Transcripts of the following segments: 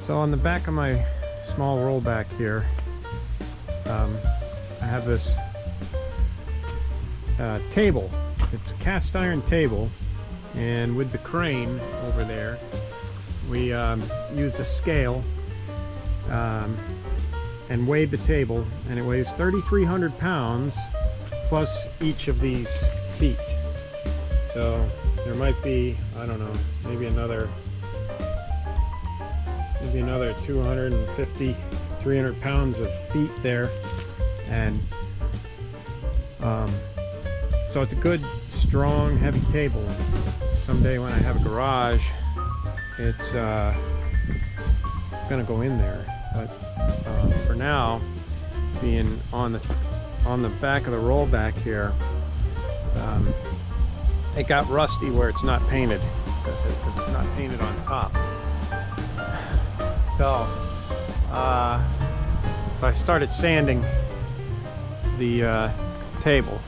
So on the back of my small rollback here, I have this table. It's a cast iron table, and with the crane over there, we used a scale and weighed the table, and it weighs 3,300 pounds plus each of these feet. So there might be, I don't know, maybe another 250, 300 pounds of feet there. And so it's a good, strong, heavy table. Someday when I have a garage, it's gonna go in there. But for now, being on the back of the rollback here, it got rusty where it's not painted, because it's not painted on top. So I started sanding the table,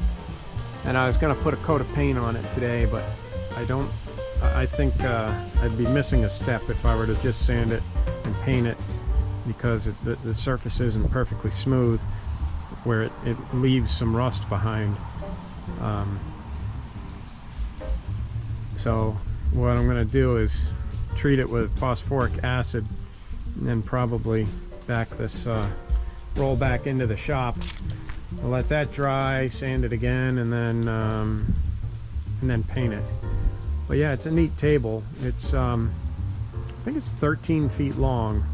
and I was going to put a coat of paint on it today, but I think I'd be missing a step if I were to just sand it and paint it, because the surface isn't perfectly smooth, where it leaves some rust behind. So what I'm going to do is treat it with phosphoric acid, and then probably back this roll back into the shop. I'll let that dry, sand it again, and then paint it. But yeah, it's a neat table. It's I think it's 13 feet long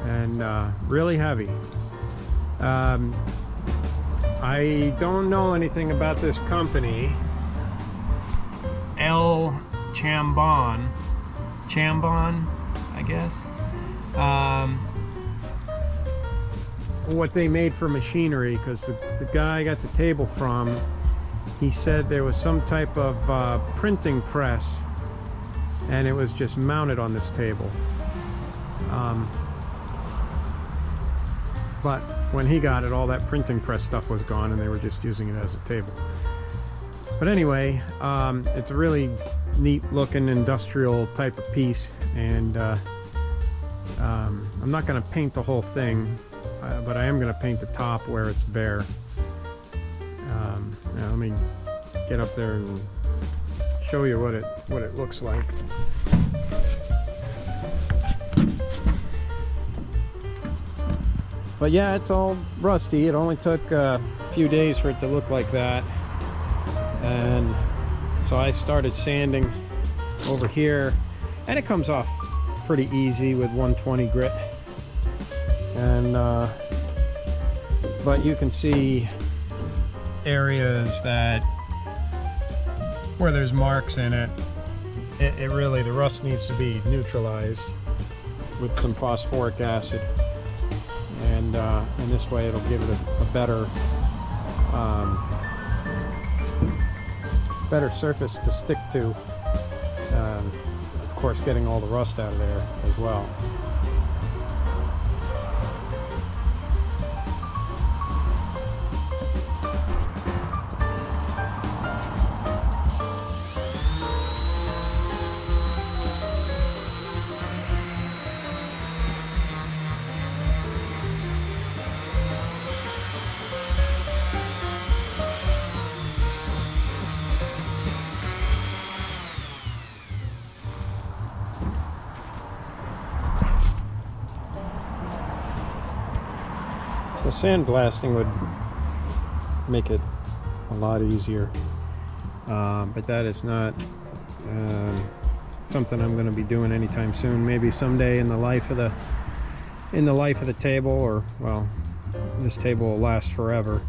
and really heavy. I don't know anything about this company. El Chambon, I guess. What they made for machinery, because the guy I got the table from, he said there was some type of printing press, and it was just mounted on this table. But when he got it, all that printing press stuff was gone, and they were just using it as a table. But anyway, it's a really neat looking industrial type of piece, and I'm not going to paint the whole thing, but I am going to paint the top where it's bare. Now let me get up there and show you what it looks like. But yeah, it's all rusty. It only took a few days for it to look like that. And so I started sanding over here, and it comes off pretty easy with 120 grit. And but you can see areas that where there's marks in it. It really, the rust needs to be neutralized with some phosphoric acid, and this way it'll give it a better better surface to stick to. Of course, getting all the rust out of there as well. So sandblasting would make it a lot easier, but that is not something I'm going to be doing anytime soon. Maybe someday in the life of the table, or well, this table will last forever.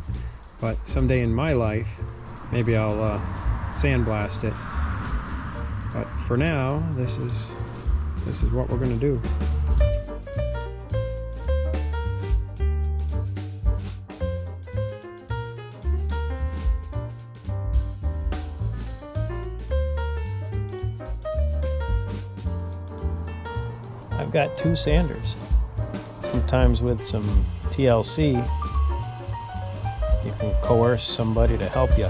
But someday in my life, maybe I'll sandblast it. But for now, this is what we're going to do. I've got two sanders. Sometimes with some TLC, you can coerce somebody to help you.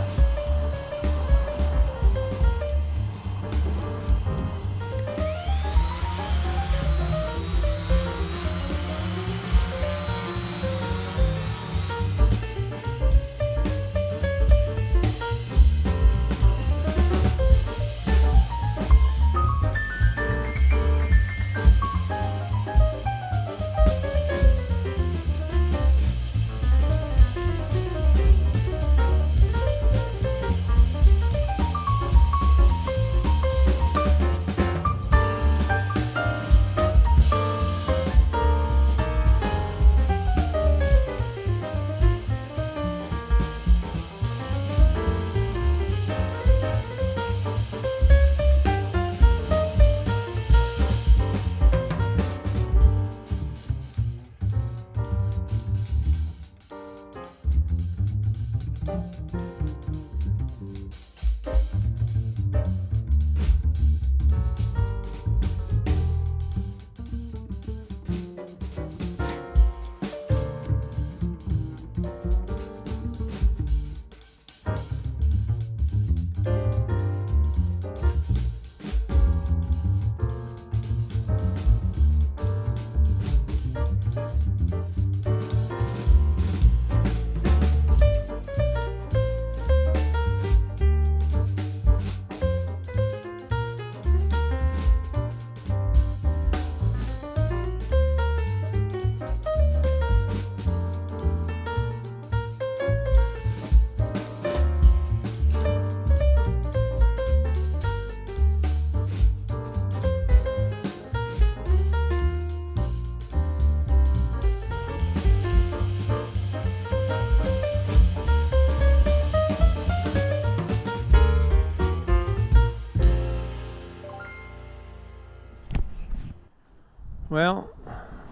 Well,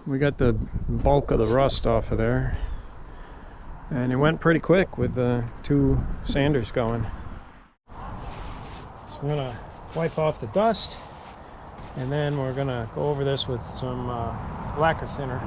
we got the bulk of the rust off of there, and it went pretty quick with the 2 sanders going. So I'm gonna wipe off the dust, and then we're gonna go over this with some lacquer thinner.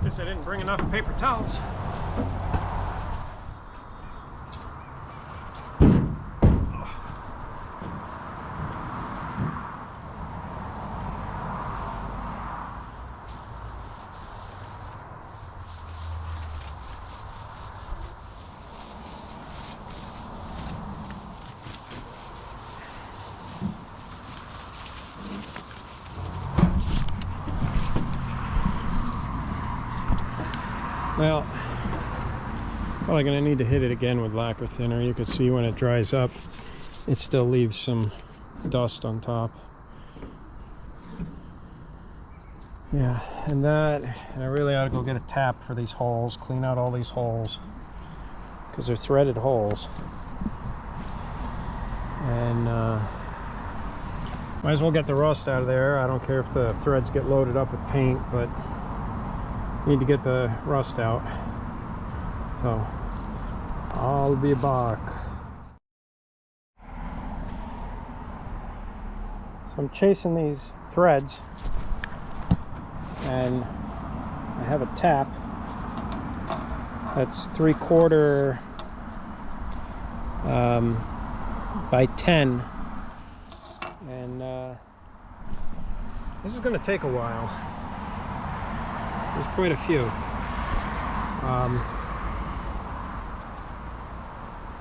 Guess I didn't bring enough paper towels. Well, probably going to need to hit it again with lacquer thinner. You can see when it dries up, it still leaves some dust on top. Yeah, and I really ought to go get a tap for these holes, clean out all these holes, because they're threaded holes. And might as well get the rust out of there. I don't care if the threads get loaded up with paint, but need to get the rust out. So I'll be back. So I'm chasing these threads, and I have a tap that's 3/4 by 10, and this is going to take a while. There's quite a few.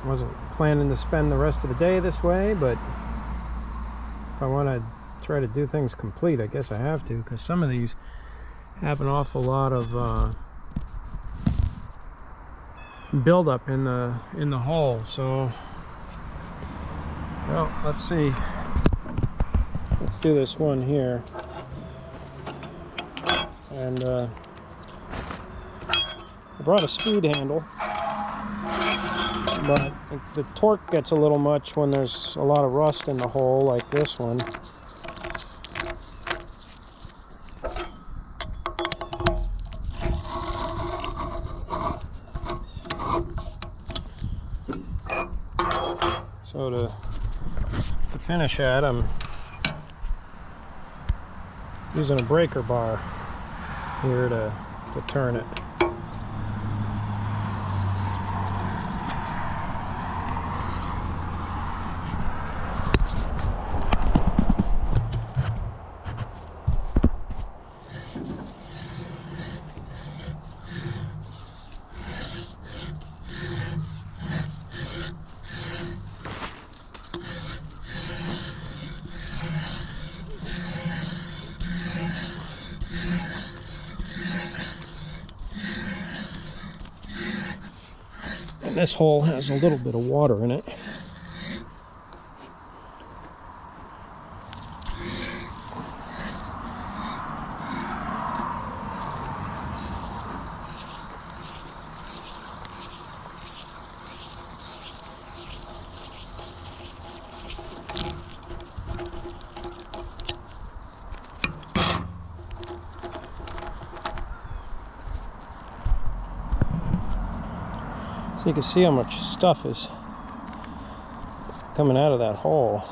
Wasn't planning to spend the rest of the day this way, but if I want to try to do things complete, I guess I have to, because some of these have an awful lot of buildup in the hole. So, well, let's see. Let's do this one here, and I brought a speed handle, but the torque gets a little much when there's a lot of rust in the hole like this one. So to finish at, I'm using a breaker bar here to turn it. And this hole has a little bit of water in it. So you can see how much stuff is coming out of that hole.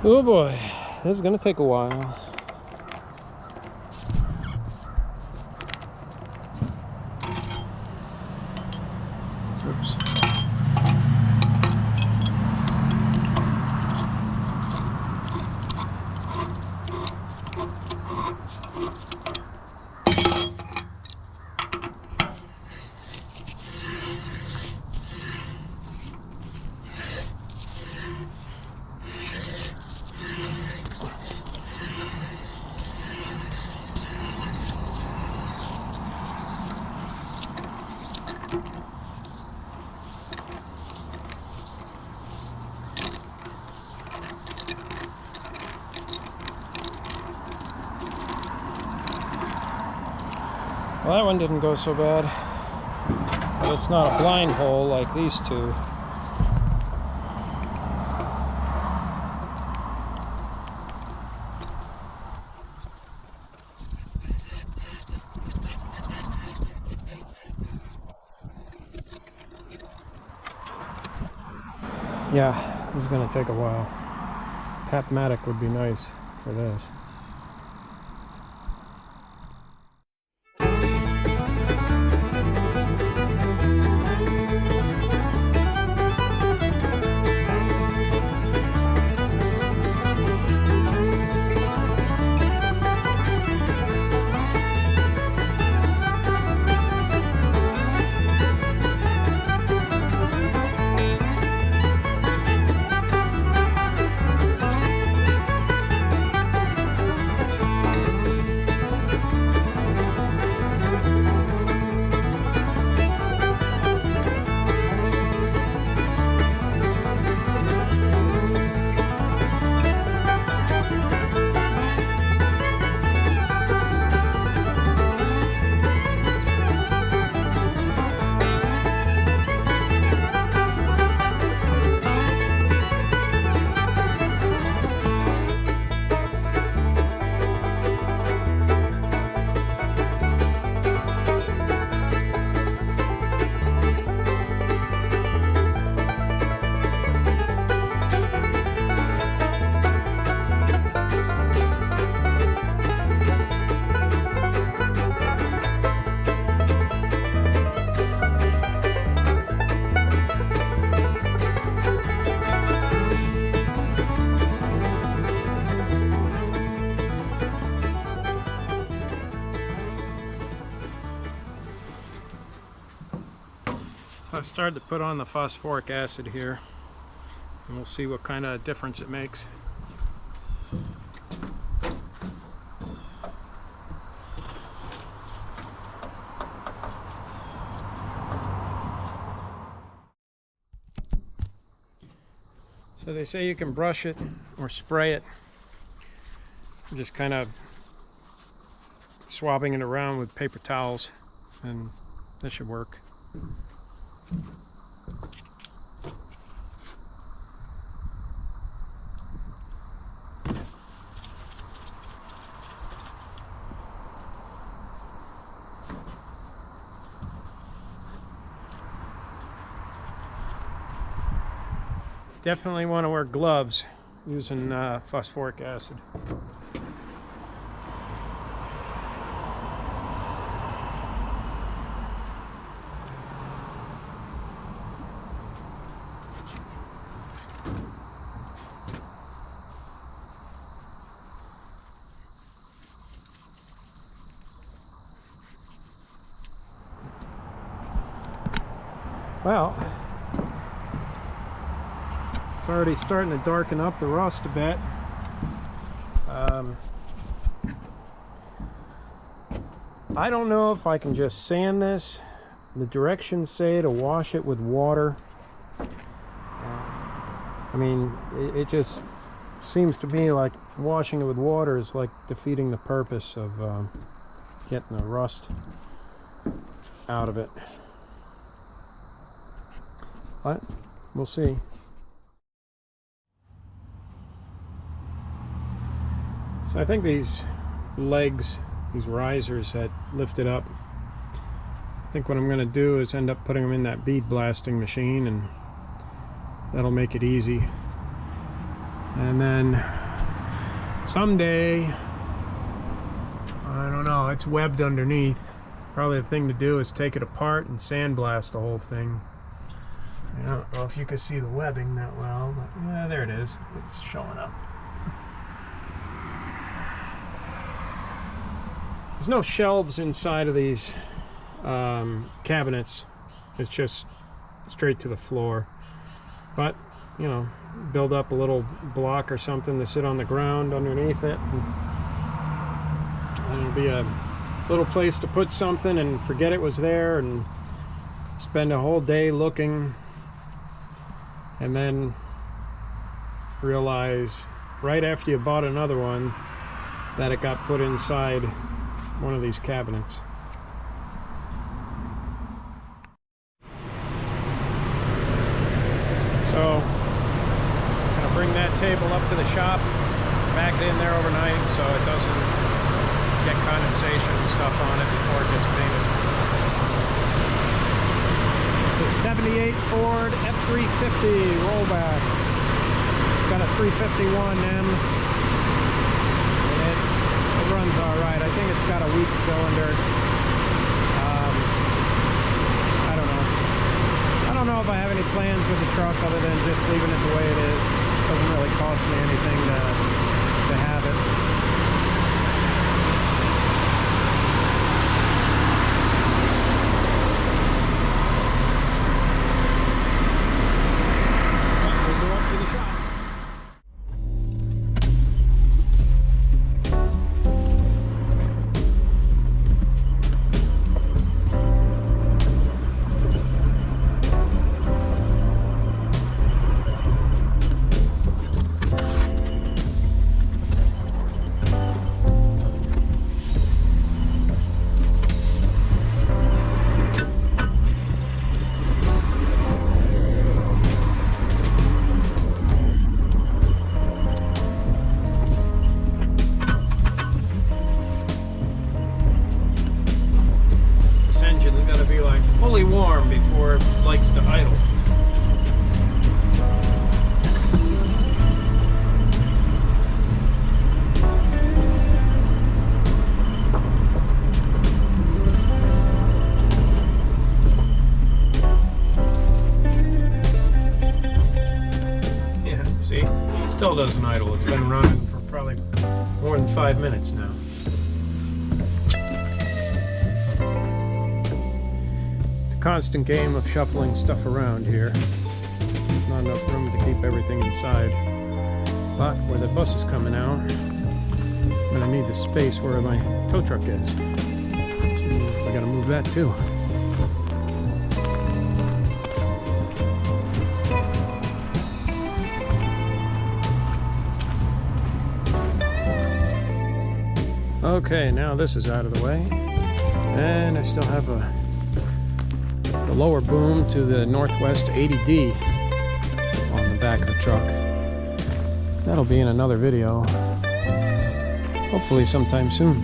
Oh boy, this is gonna take a while. Oops. Well, that one didn't go so bad, but it's not a blind hole like these two. Yeah, this is going to take a while. Tapmatic would be nice for this. I've started to put on the phosphoric acid here, and we'll see what kind of difference it makes. So they say you can brush it or spray it. I'm just kind of swabbing it around with paper towels, and this should work. Definitely want to wear gloves using phosphoric acid. Well, it's already starting to darken up the rust a bit. I don't know if I can just sand this. The directions say to wash it with water. I mean, it just seems to me like washing it with water is like defeating the purpose of getting the rust out of it. But we'll see. So I think these legs, these risers that lift it up, I think what I'm going to do is end up putting them in that bead blasting machine, and that'll make it easy. And then someday, I don't know, it's webbed underneath. Probably the thing to do is take it apart and sandblast the whole thing. I don't know if you can see the webbing that well, but yeah, there it is. It's showing up. There's no shelves inside of these cabinets. It's just straight to the floor. But, you know, build up a little block or something to sit on the ground underneath it. And it'll be a little place to put something and forget it was there and spend a whole day looking, and then realize right after you bought another one that it got put inside one of these cabinets. So I'm going to bring that table up to the shop, back it in there overnight so it doesn't get condensation and stuff on it before it gets painted. It's a 78 Ford F350 rollback. It's got a 351M. It runs all right. I think it's got a weak cylinder. I don't know if I have any plans with the truck other than just leaving it the way it is. It doesn't really cost me anything to have it. Fully warm before it likes to idle. Yeah, see? It still doesn't idle. It's been running for probably more than 5 minutes now. Constant game of shuffling stuff around here. There's not enough room to keep everything inside. But where the bus is coming out, I'm gonna need the space where my tow truck is. So I gotta move that too. Okay, now this is out of the way. And I still have the lower boom to the Northwest 80D on the back of the truck. That'll be in another video, hopefully sometime soon.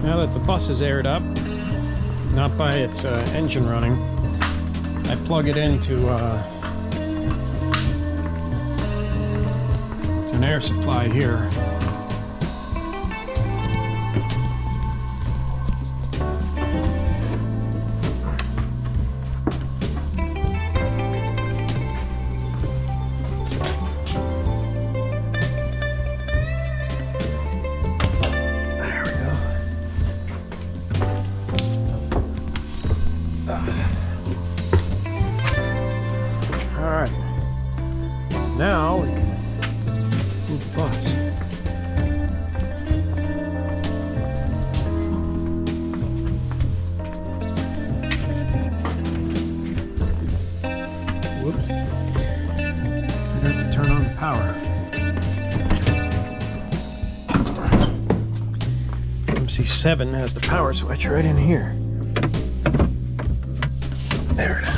Now that the bus is aired up, not by its engine running, I plug it into an air supply here. power. MC7 has the power switch right in here. There it is.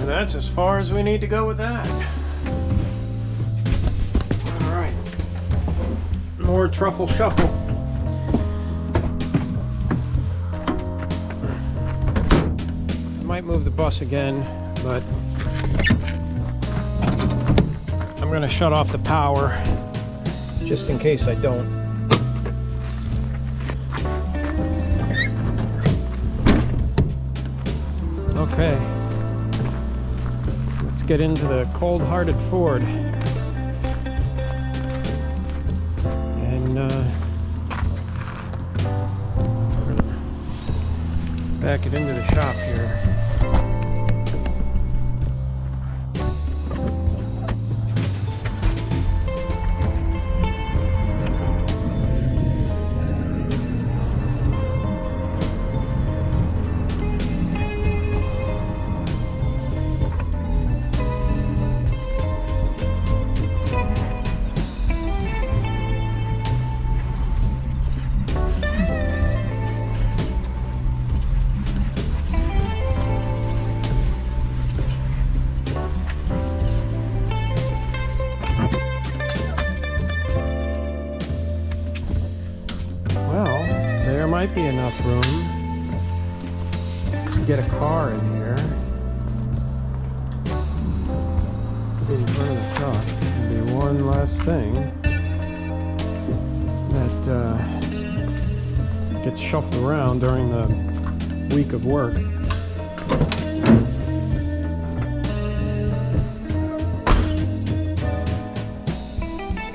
That's as far as we need to go with that. Alright. More truffle shuffle. Might move the bus again, but I'm going to shut off the power just in case I don't. Okay. Let's get into the Cold-Hearted Ford and we're gonna back it into the shop here. Might be enough room to get a car in here. Put it in front of the truck. There'll be one last thing that gets shuffled around during the week of work.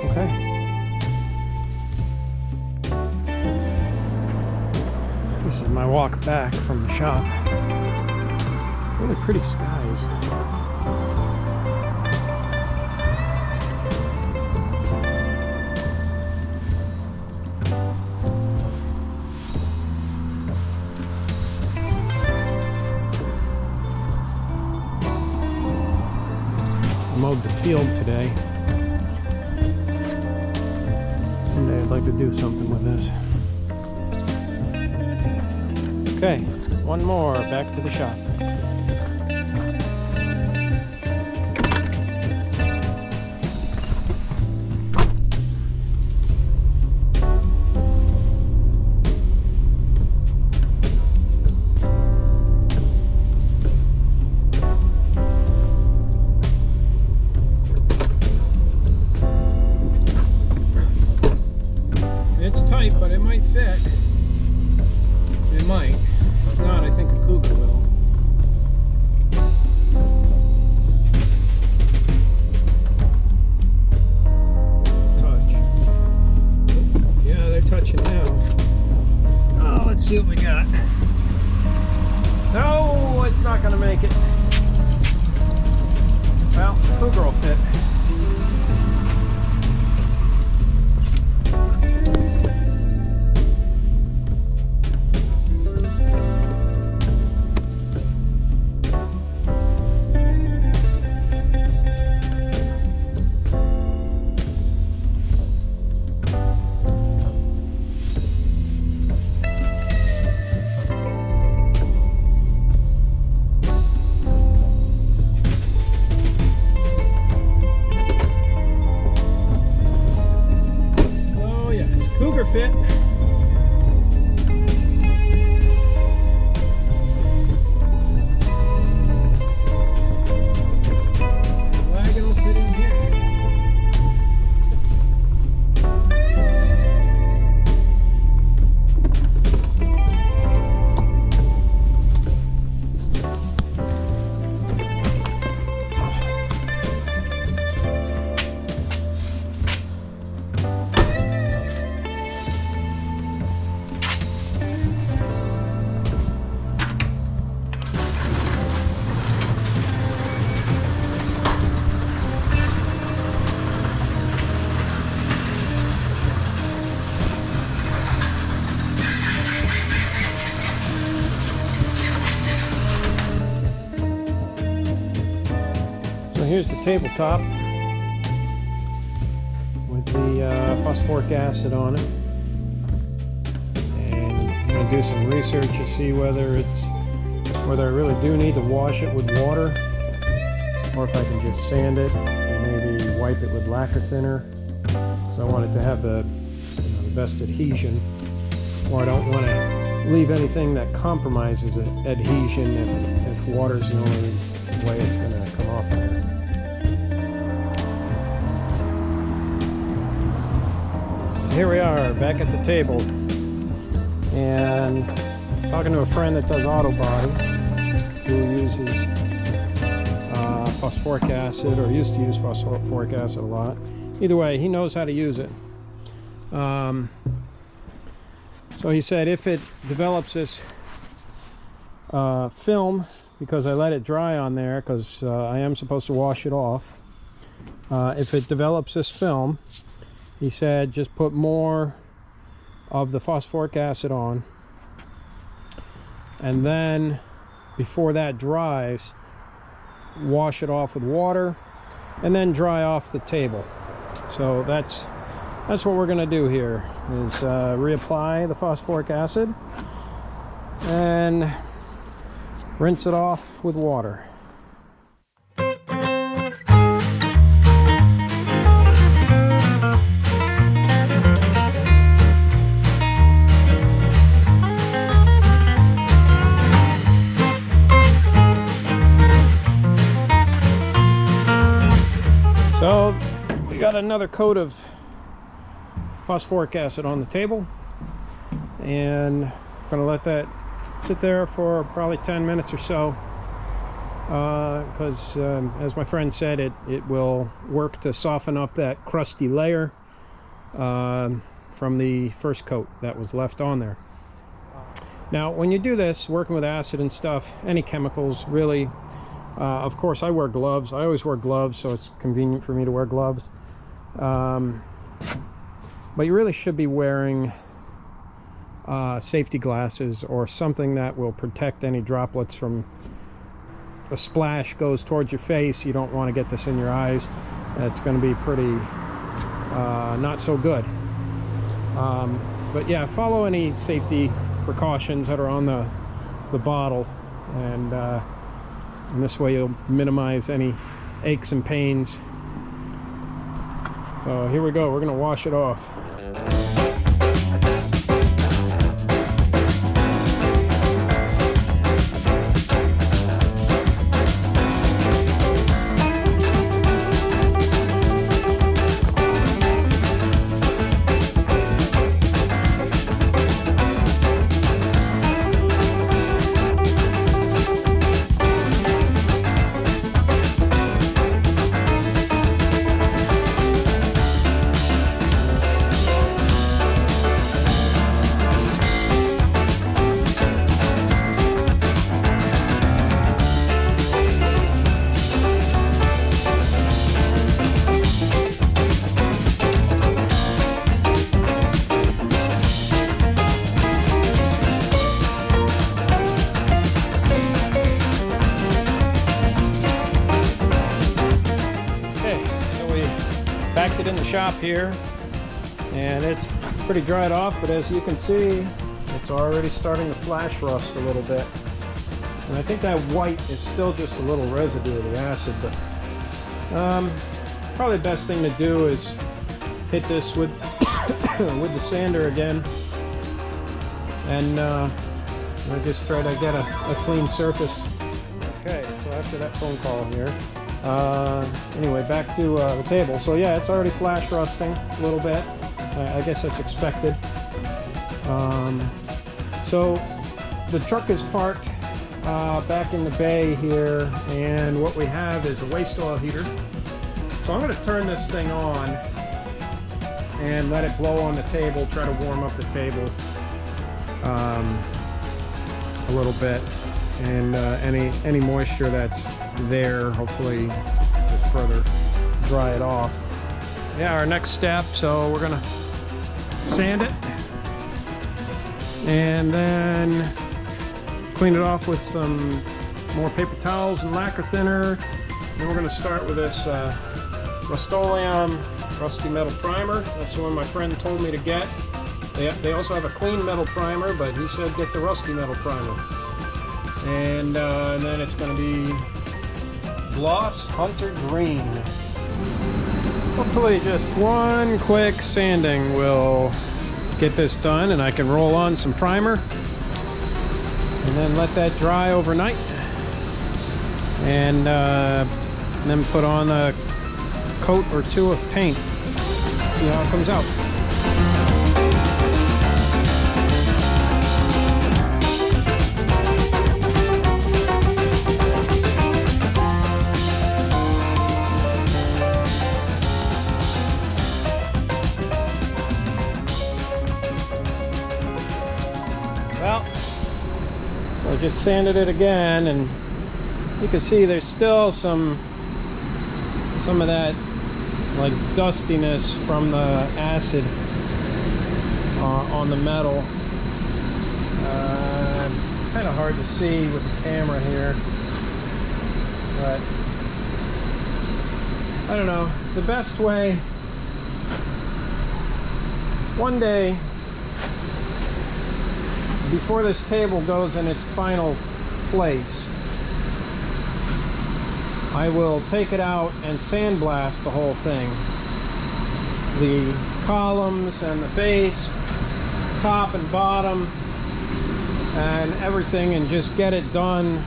Okay. This is my walk back from the shop. Really pretty skies. I mowed the field today. Someday I'd like to do something with this. Okay, one more, back to the shop. It's tight, but it might fit. It might. If not, I think a Cougar will. Let's see what we got. No, it's not gonna make it. Well, Cougar will fit. Cougar fit. Wagon will fit in here. So here's the tabletop with the phosphoric acid on it, and I'm going to do some research to see whether I really do need to wash it with water, or if I can just sand it and maybe wipe it with lacquer thinner. So I want it to have the best adhesion, or I don't want to leave anything that compromises adhesion if water's the only way it's going to come off of there. Here we are back at the table, and talking to a friend that does auto body, who uses phosphoric acid, or used to use phosphoric acid a lot. Either way, he knows how to use it. So he said if it develops this film, because I let it dry on there, because I am supposed to wash it off, if it develops this film, he said just put more of the phosphoric acid on, and then before that dries, wash it off with water, and then dry off the table. So that's what we're going to do here, is reapply the phosphoric acid and rinse it off with water. So we got another coat of phosphoric acid on the table, and I'm gonna let that sit there for probably 10 minutes or so, because as my friend said, it will work to soften up that crusty layer from the first coat that was left on there. Now when you do this, working with acid and stuff, any chemicals really, of course I wear gloves. I always wear gloves, so it's convenient for me to wear gloves. But you really should be wearing safety glasses, or something that will protect any droplets from a splash goes towards your face. You don't want to get this in your eyes. It's going to be pretty not so good. But yeah, follow any safety precautions that are on the bottle, and this way you'll minimize any aches and pains. So here we go, we're going to wash it off. shop here, and it's pretty dried off, but as you can see, it's already starting to flash rust a little bit. And I think that white is still just a little residue of the acid, but probably the best thing to do is hit this with with the sander again, and I just try to get a clean surface. Okay, so after that phone call here, anyway, back to the table. So yeah, it's already flash rusting a little bit. I guess that's expected. So the truck is parked back in the bay here, and what we have is a waste oil heater. So I'm going to turn this thing on and let it blow on the table, try to warm up the table a little bit, and any moisture that's there, hopefully just further dry it off. Yeah, our next step, so we're gonna sand it and then clean it off with some more paper towels and lacquer thinner. Then we're gonna start with this Rust-Oleum Rusty Metal Primer. That's the one my friend told me to get. They also have a clean metal primer, but he said get the Rusty Metal Primer. And then it's going to be Gloss Hunter Green. Hopefully just one quick sanding will get this done, and I can roll on some primer and then let that dry overnight, and then put on a coat or two of paint. See how it comes out. Well, so I just sanded it again, and you can see there's still some of that like dustiness from the acid on the metal. Kind of hard to see with the camera here, but I don't know. The best way, one day before this table goes in its final place, I will take it out and sandblast the whole thing. The columns and the base, top and bottom, and everything, and just get it done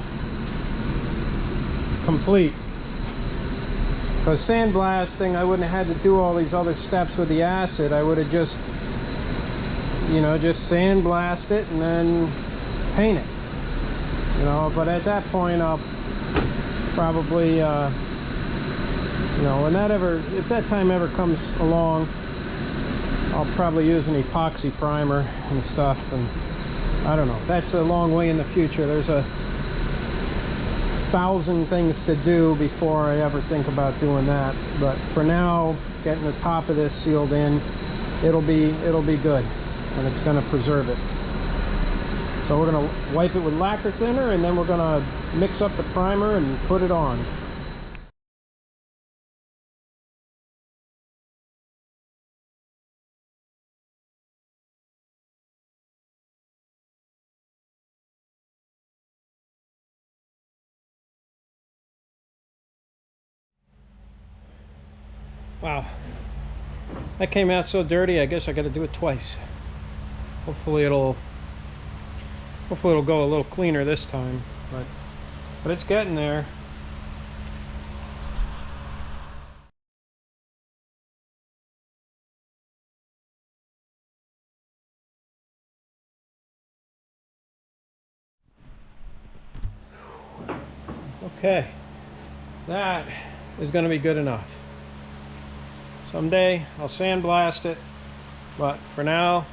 complete. Because sandblasting, I wouldn't have had to do all these other steps with the acid. I would have just, you know, just sandblast it and then paint it. You know, but at that point I'll probably, you know, if that time ever comes along, I'll probably use an epoxy primer and stuff, and I don't know. That's a long way in the future. There's 1,000 things to do before I ever think about doing that. But for now, getting the top of this sealed in, it'll be good, and it's going to preserve it. So we're going to wipe it with lacquer thinner, and then we're going to mix up the primer and put it on. Wow, that came out so dirty. I guess I got to do it twice. Hopefully it'll go a little cleaner this time, but it's getting there. Okay, that is going to be good enough. Someday I'll sandblast it, but for now,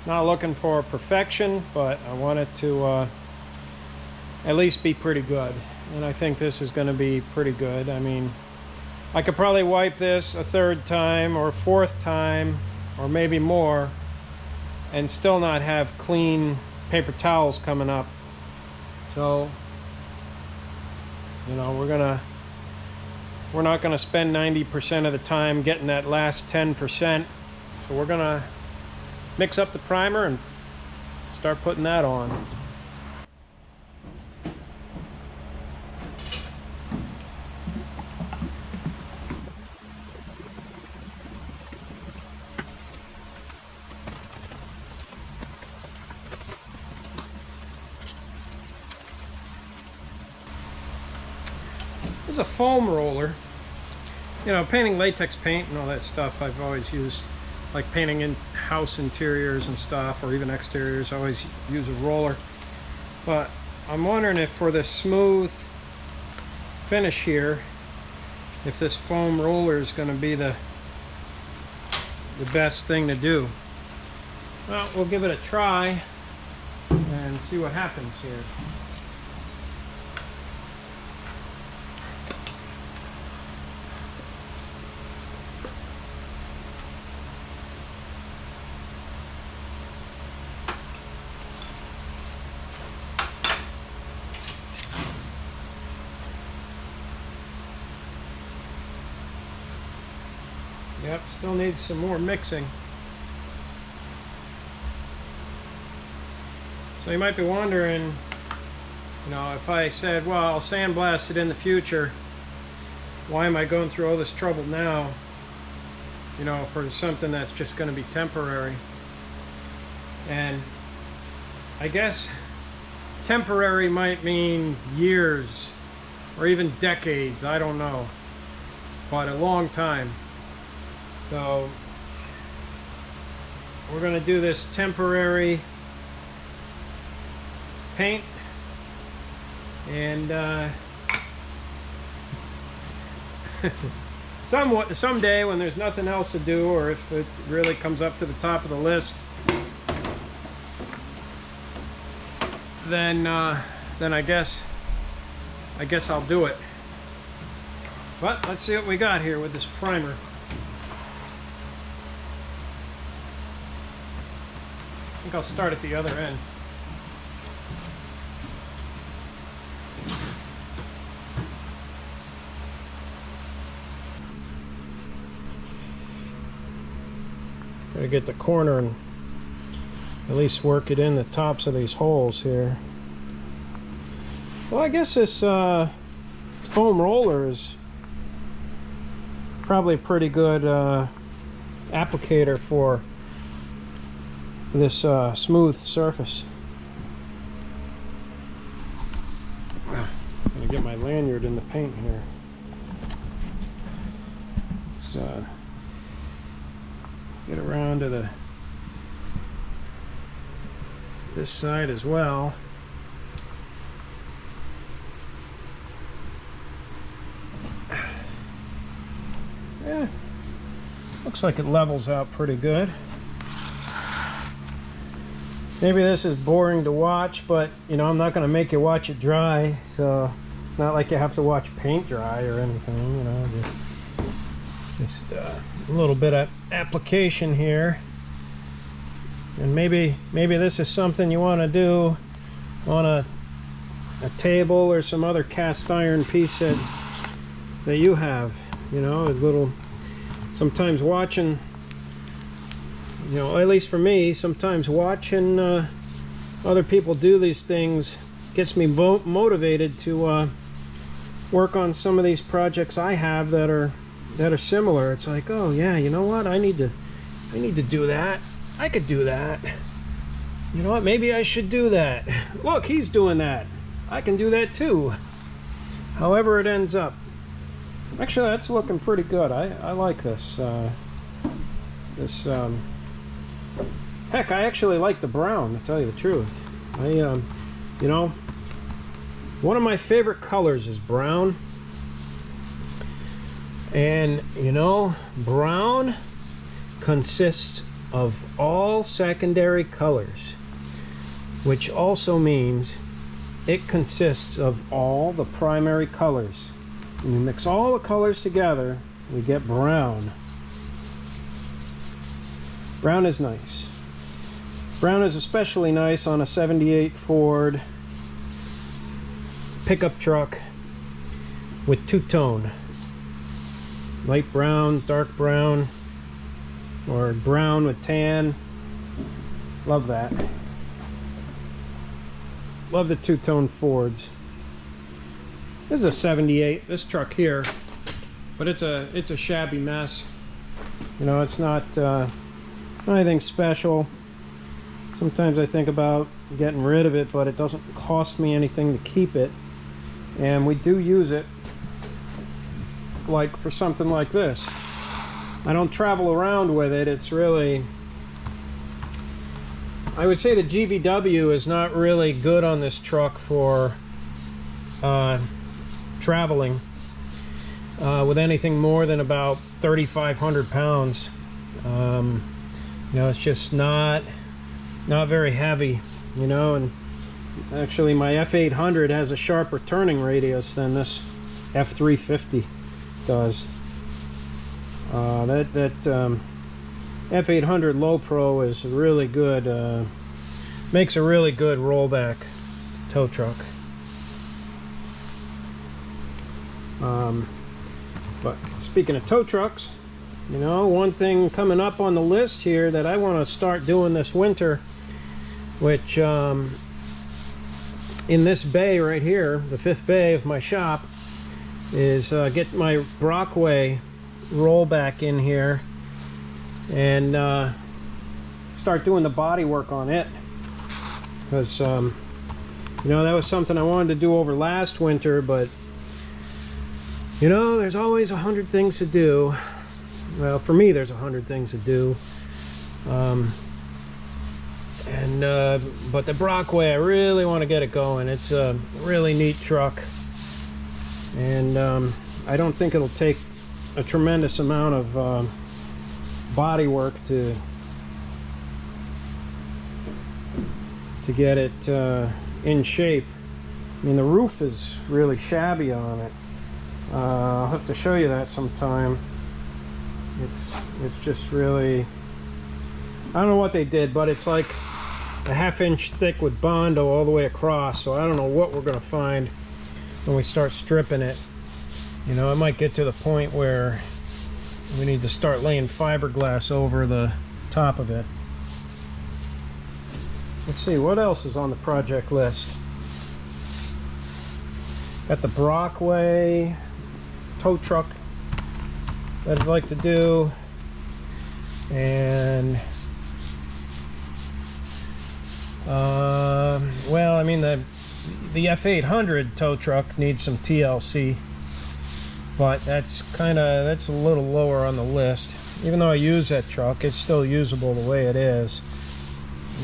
not looking for perfection, but I want it to at least be pretty good. And I think this is going to be pretty good. I mean, I could probably wipe this a third time or a fourth time or maybe more and still not have clean paper towels coming up. So, you know, we're gonna we're not going to spend 90% of the time getting that last 10%. So we're going to mix up the primer and start putting that on. This is a foam roller. You know, painting latex paint and all that stuff I've always used, like painting in house interiors and stuff, or even exteriors, I always use a roller. But I'm wondering if for this smooth finish here, if this foam roller is going to be the best thing to do. Well, we'll give it a try and see what happens here. Yep, still needs some more mixing. So you might be wondering, you know, if I said, well, I'll sandblast it in the future, why am I going through all this trouble now, you know, for something that's just going to be temporary? And I guess temporary might mean years or even decades, I don't know, but a long time. So we're going to do this temporary paint, and someday when there's nothing else to do, or if it really comes up to the top of the list, then I guess I'll do it. But let's see what we got here with this primer. I think I'll start at the other end. Gotta get the corner and at least work it in the tops of these holes here. Well, I guess this foam roller is probably a pretty good applicator for this smooth surface. I'm gonna get my lanyard in the paint here. Let's get around to this side as well. Yeah, looks like it levels out pretty good. Maybe this is boring to watch, but you know, I'm not going to make you watch it dry, so it's not like you have to watch paint dry or anything, you know, just a little bit of application here. And maybe this is something you want to do on a table or some other cast iron piece that you have, you know, a little, sometimes watching, you know, at least for me, sometimes watching other people do these things gets me motivated to work on some of these projects I have that are similar. It's like, oh yeah, you know what? I need to do that. I could do that. You know what? Maybe I should do that. Look, he's doing that. I can do that too. However it ends up. Actually, that's looking pretty good. I like this. Heck, I actually like the brown, to tell you the truth. You know, one of my favorite colors is brown. And, you know, brown consists of all secondary colors, which also means it consists of all the primary colors. When you mix all the colors together, we get brown. Brown is nice. Brown is especially nice on a 78 Ford pickup truck with two-tone. light brown, dark brown, or brown with tan. Love that. Love the two-tone Fords. This is a 78, this truck here, but it's a shabby mess. You know, it's not anything special. Sometimes I think about getting rid of it, but it doesn't cost me anything to keep it. And we do use it like for something like this. I don't travel around with it. It's really, I would say the GVW is not really good on this truck for traveling with anything more than about 3,500 pounds. You know, it's just not very heavy, you know. And actually my F800 has a sharper turning radius than this F350 does. That F800 Low Pro is really good, makes a really good rollback tow truck. But speaking of tow trucks, you know, one thing coming up on the list here that I want to start doing this winter, which in this bay right here, the 5th bay of my shop, is get my Brockway rollback in here and start doing the body work on it, because you know, that was something I wanted to do over last winter, but you know, there's always 100 things to do. Well, for me, there's 100 things to do. But the Brockway, I really want to get it going. It's a really neat truck, and I don't think it'll take a tremendous amount of body work to get it in shape. I mean, the roof is really shabby on it. I'll have to show you that sometime. It's just really, I don't know what they did, but it's like a 1/2 inch thick with Bondo all the way across, so I don't know what we're gonna find when we start stripping it. You know, it might get to the point where we need to start laying fiberglass over the top of it. Let's see, what else is on the project list? Got the Brockway tow truck that I'd like to do, and well, I mean, the F800 tow truck needs some TLC, but that's a little lower on the list. Even though I use that truck, it's still usable the way it is,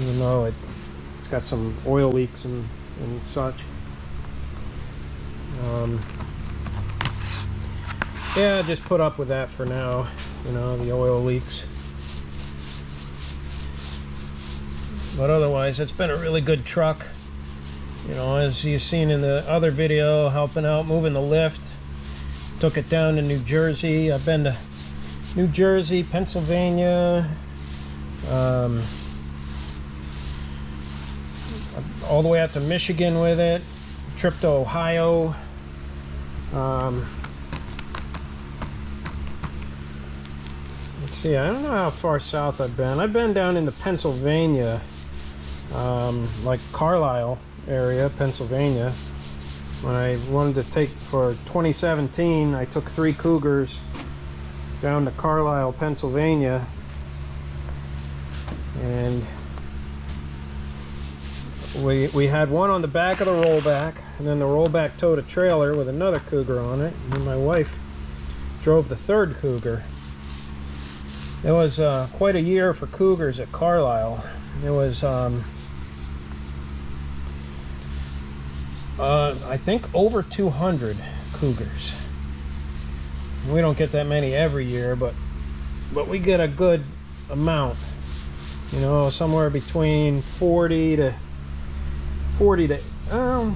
even though it's got some oil leaks and such. Yeah, just put up with that for now, you know, the oil leaks. But otherwise, it's been a really good truck. You know, as you've seen in the other video, helping out moving the lift. Took it down to New Jersey. I've been to New Jersey, Pennsylvania, all the way out to Michigan with it. Trip to Ohio. Let's see, I don't know how far south I've been. I've been down into Pennsylvania, like Carlisle area, Pennsylvania. When I wanted to take, for 2017, I took 3 Cougars down to Carlisle, Pennsylvania, and we had one on the back of the rollback, and then the rollback towed a trailer with another Cougar on it, and then my wife drove the 3rd Cougar. It was quite a year for Cougars at Carlisle. It was I think over 200 Cougars. We don't get that many every year, but we get a good amount. You know, somewhere between 40 to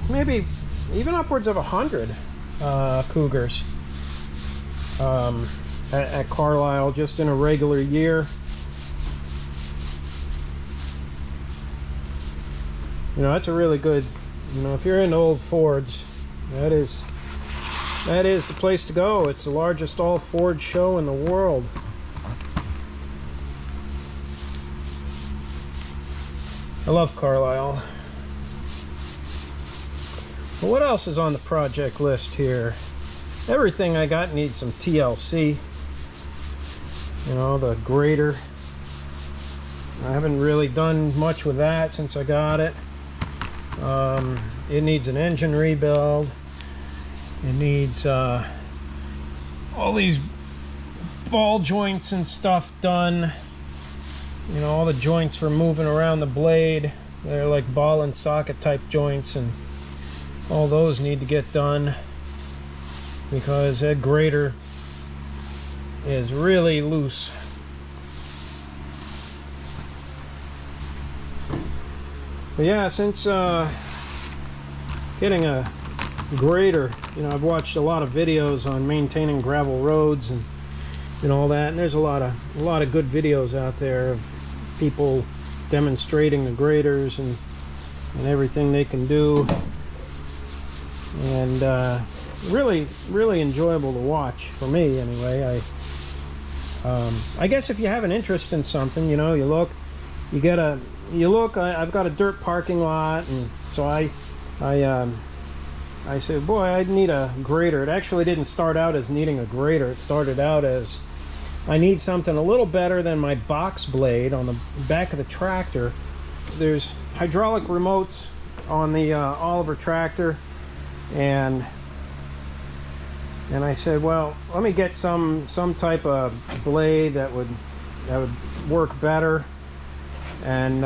maybe even upwards of 100 Cougars at Carlisle, just in a regular year. You know, that's a really good, you know, if you're into old Fords, that is that is the place to go. It's the largest all-Ford show in the world. I love Carlisle. Well, what else is on the project list here? Everything I got needs some TLC. You know, the grader. I haven't really done much with that since I got it. It needs an engine rebuild. It needs all these ball joints and stuff done. You know, all the joints for moving around the blade. They're like ball and socket type joints, and all those need to get done because that grader is really loose. But yeah, since getting a grader, you know, I've watched a lot of videos on maintaining gravel roads and all that, and there's a lot of good videos out there of people demonstrating the graders and everything they can do, and really enjoyable to watch for me anyway. I guess if you have an interest in something, you know, I've got a dirt parking lot, and so I said, boy, I need a grader. It actually didn't start out as needing a grader. It started out as I need something a little better than my box blade on the back of the tractor. There's hydraulic remotes on the Oliver tractor, and I said, well, let me get some type of blade that would work better, and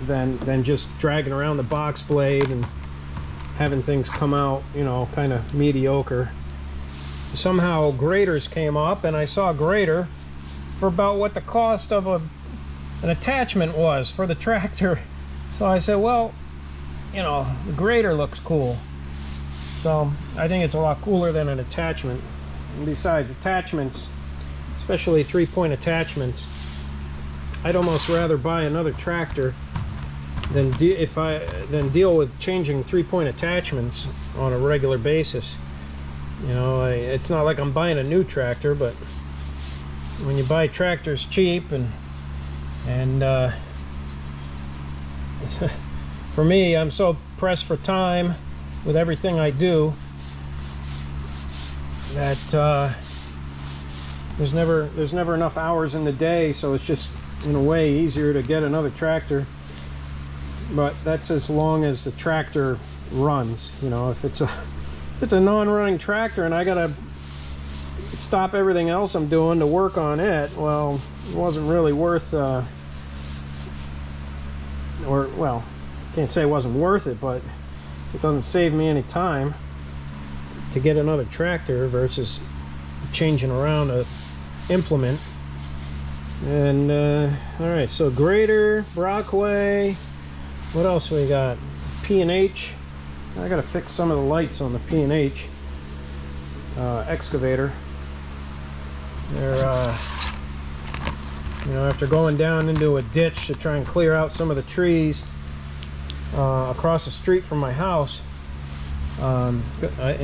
than just dragging around the box blade and having things come out, you know, kind of mediocre. Somehow graders came up, and I saw a grader for about what the cost of an attachment was for the tractor. So I said, well, you know, the grader looks cool. So I think it's a lot cooler than an attachment. And besides, attachments, especially 3-point attachments, I'd almost rather buy another tractor than deal with changing 3-point attachments on a regular basis. You know, it's not like I'm buying a new tractor, but when you buy tractors cheap, and for me, I'm so pressed for time with everything I do that there's never enough hours in the day, so it's just in a way easier to get another tractor. But that's as long as the tractor runs. You know, if it's a non-running tractor and I gotta stop everything else I'm doing to work on it, well, it wasn't really worth well, can't say it wasn't worth it, but it doesn't save me any time to get another tractor versus changing around a implement. And all right, so grader, Brockway, what else we got? P&H. I gotta fix some of the lights on the P&H excavator. They're you know, after going down into a ditch to try and clear out some of the trees across the street from my house, and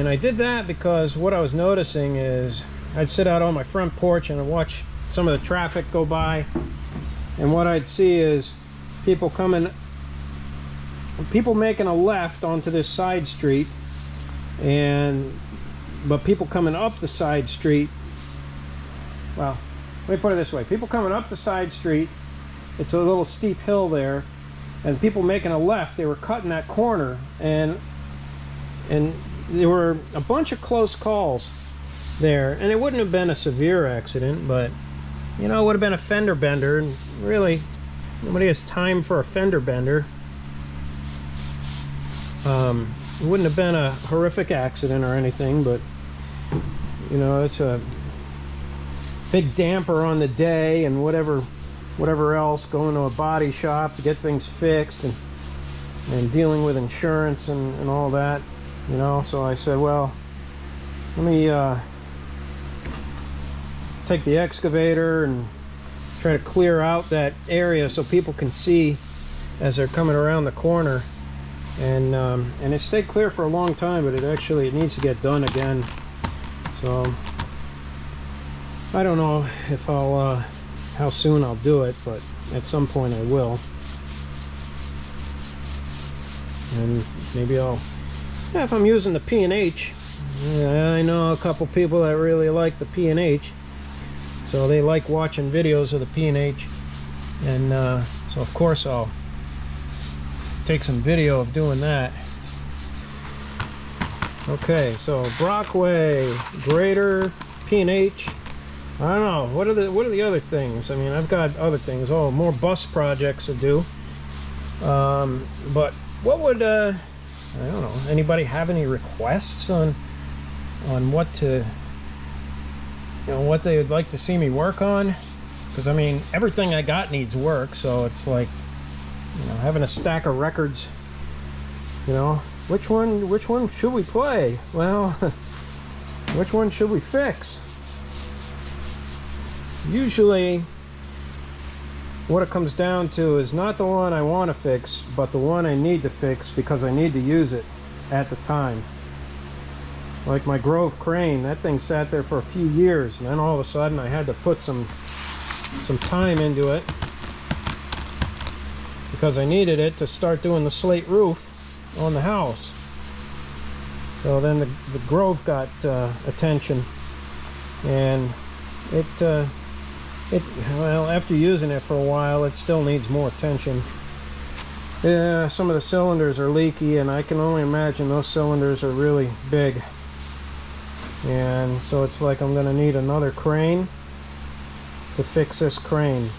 I did that because what I was noticing is I'd sit out on my front porch and I'd watch some of the traffic go by, and what I'd see is people making a left onto this side street, but people coming up the side street, well, let me put it this way, people coming up the side street, it's a little steep hill there, and people making a left, they were cutting that corner, and there were a bunch of close calls there, and it wouldn't have been a severe accident, but you know, it would have been a fender bender, and really nobody has time for a fender bender. It wouldn't have been a horrific accident or anything, but you know, it's a big damper on the day and whatever else, going to a body shop to get things fixed, and dealing with insurance and all that, you know. So I said, well, let me take the excavator and try to clear out that area so people can see as they're coming around the corner and it stayed clear for a long time, but it needs to get done again. So I don't know if I'll how soon I'll do it, but at some point I will. And maybe I'll, yeah, if I'm using the P&H, I know a couple people that really like the P&H, so they like watching videos of the P&H, and so of course I'll take some video of doing that. Okay, so Brockway, grater, P&H. I don't know, what are the other things? I mean, I've got other things. Oh, more bus projects to do. But what would I don't know, anybody have any requests on what to, what they would like to see me work on? Because I mean, everything I got needs work, so it's like, having a stack of records, which one should we play? Well, which one should we fix? Usually what it comes down to is not the one I want to fix, but the one I need to fix because I need to use it at the time. Like my Grove crane, that thing sat there for a few years, and then all of a sudden I had to put some time into it because I needed it to start doing the slate roof on the house. So then the Grove got attention, and well, after using it for a while, it still needs more attention. Yeah, some of the cylinders are leaky, and I can only imagine those cylinders are really big. And so it's like I'm gonna need another crane to fix this crane.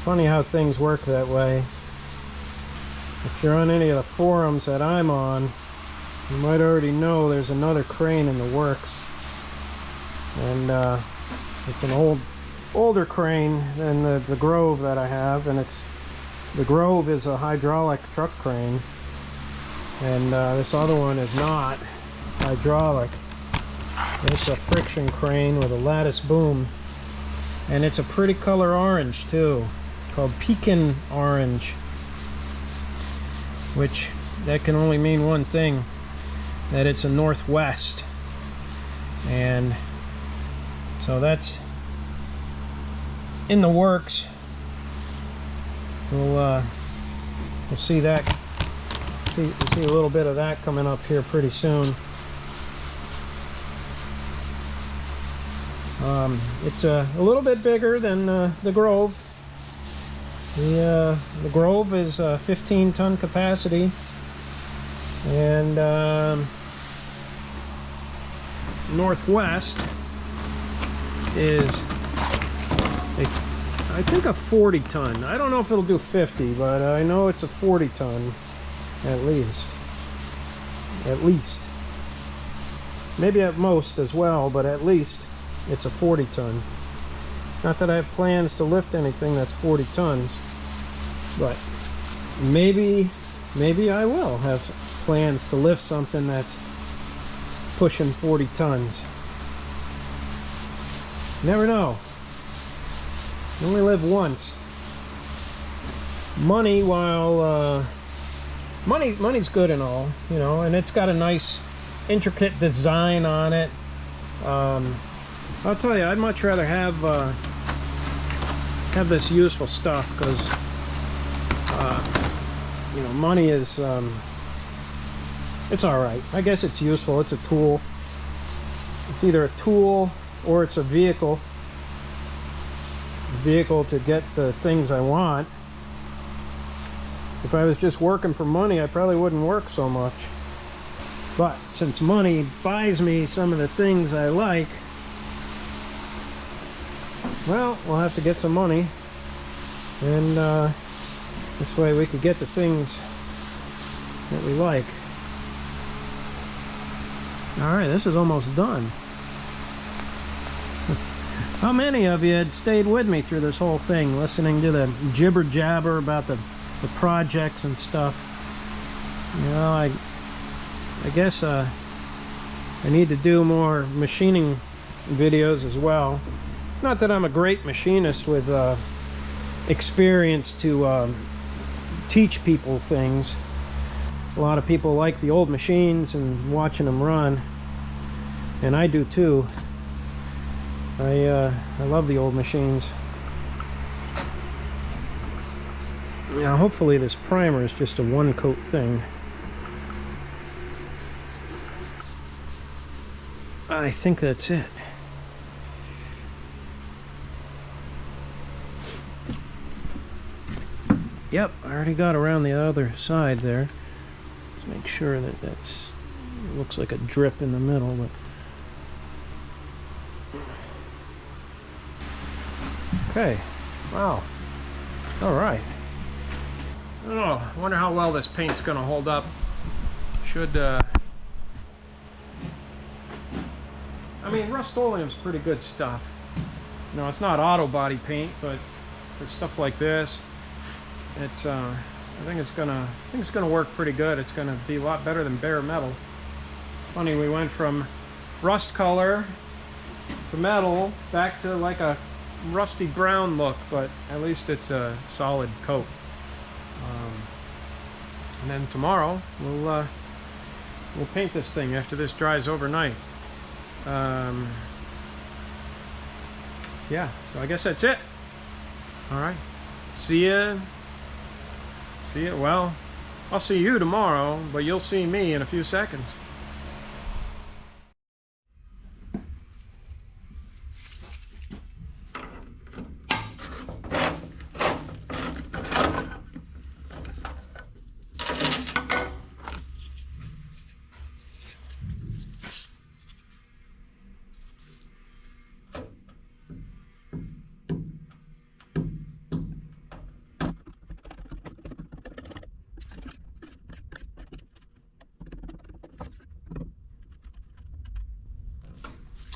Funny how things work that way. If you're on any of the forums that I'm on, you might already know there's another crane in the works. And it's an older crane than the Grove that I have, and the Grove is a hydraulic truck crane, and this other one is not hydraulic. It's a friction crane with a lattice boom, and it's a pretty color orange too, called Pekin orange, which that can only mean one thing, that it's a Northwest. And so that's in the works. We'll see that, see a little bit of that coming up here pretty soon. It's a little bit bigger than the Grove. The Grove is 15-ton capacity, and Northwest is I think a 40-ton. I don't know if it'll do 50, but I know it's a 40-ton at least. At least. Maybe at most as well, but at least it's a 40-ton. Not that I have plans to lift anything that's 40 tons, but maybe I will have plans to lift something that's pushing 40 tons. Never know. You only live once. Money, while money's good and all, and it's got a nice intricate design on it. I'll tell you, I'd much rather have this useful stuff, because money is it's all right. I guess it's useful. It's a tool. It's either a tool or it's a vehicle to get the things I want. If I was just working for money, I probably wouldn't work so much. But since money buys me some of the things I like, well, we'll have to get some money, and this way we could get the things that we like. Alright, this is almost done. How many of you had stayed with me through this whole thing, listening to the jibber jabber about the projects and stuff? I guess I need to do more machining videos as well. Not that I'm a great machinist with experience to teach people things, A lot of people like the old machines and watching them run, and I do too. I love the old machines. Now hopefully this primer is just a one coat thing. I think that's it. Yep, I already got around the other side there. Let's make sure that that's, looks like a drip in the middle, but okay. Wow. All right. Oh, I wonder how well this paint's gonna hold up. Should I mean, Rust-Oleum's pretty good stuff. You know, it's not auto body paint, but for stuff like this, it's I think it's gonna work pretty good. It's gonna be a lot better than bare metal. Funny, we went from rust color to metal back to like a rusty brown look, but at least it's a solid coat. And then tomorrow we'll paint this thing after this dries overnight. Yeah, so I guess that's it. All right, see ya. Well, I'll see you tomorrow, but you'll see me in a few seconds.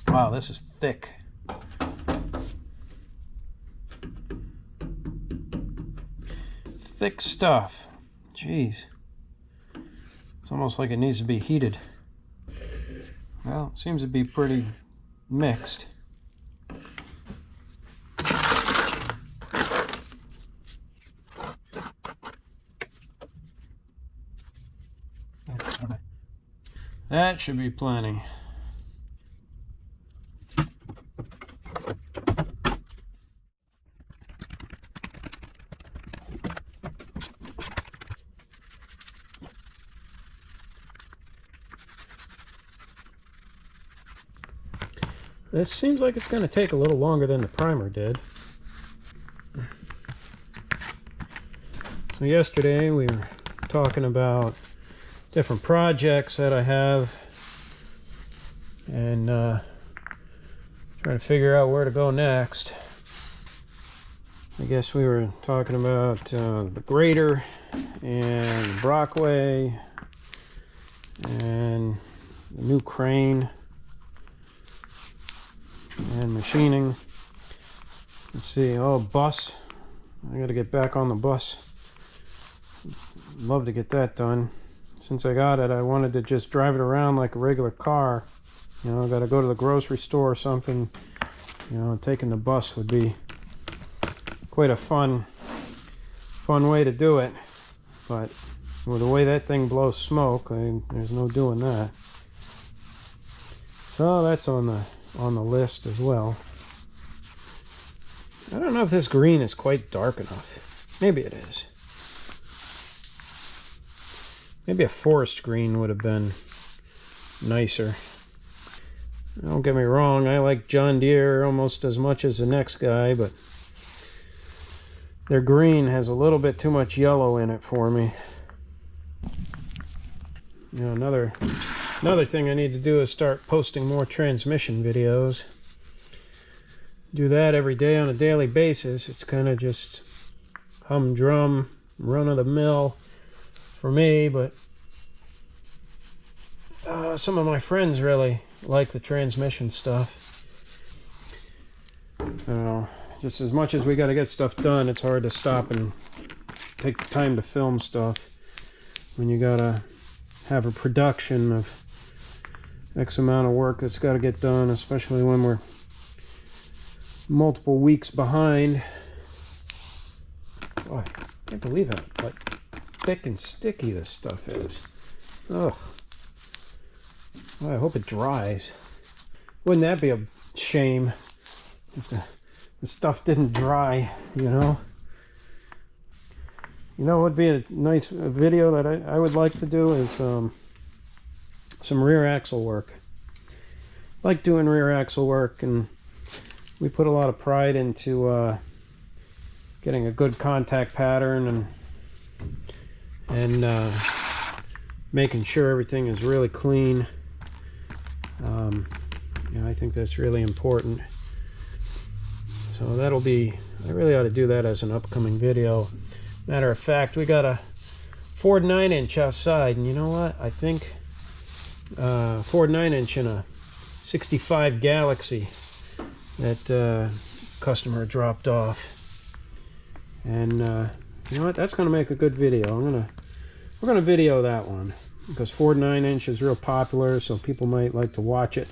Wow, this is thick. Thick stuff. Jeez. It's almost like it needs to be heated. Well, it seems to be pretty mixed. That should be plenty. This seems like it's going to take a little longer than the primer did. So yesterday we were talking about different projects that I have and trying to figure out where to go next. I guess we were talking about the grader and the Brockway and the new crane and machining. Let's see, oh, bus. I gotta get back on the bus. Love to get that done. Since I got it, I wanted to just drive it around like a regular car. You know, I gotta go to the grocery store or something. You know, taking the bus would be quite a fun way to do it. But with the way that thing blows smoke, there's no doing that. So that's on the list as well. I don't know if this green is quite dark enough. Maybe it is. Maybe a forest green would have been nicer. Don't get me wrong, I like John Deere almost as much as the next guy, but their green has a little bit too much yellow in it for me. You know, another thing I need to do is start posting more transmission videos. Do that every day on a daily basis. It's kind of just humdrum, run-of-the-mill for me, but some of my friends really like the transmission stuff. Just as much as we got to get stuff done, it's hard to stop and take the time to film stuff when you gotta have a production of X amount of work that's got to get done, especially when we're multiple weeks behind. Oh, I can't believe it, but thick and sticky this stuff is. Ugh. Well, I hope it dries. Wouldn't that be a shame if the stuff didn't dry, you know? You know what would be a nice video that I would like to do is some rear axle work. I like doing rear axle work, and we put a lot of pride into getting a good contact pattern and making sure everything is really clean. You know, I think that's really important. So that'll be, I really ought to do that as an upcoming video. Matter of fact, we got a Ford 9-inch outside, and you know what? I think Ford 9-inch in a 65 Galaxy that customer dropped off. And you know what? That's going to make a good video. We're going to video that one because Ford 9-inch is real popular, so people might like to watch it.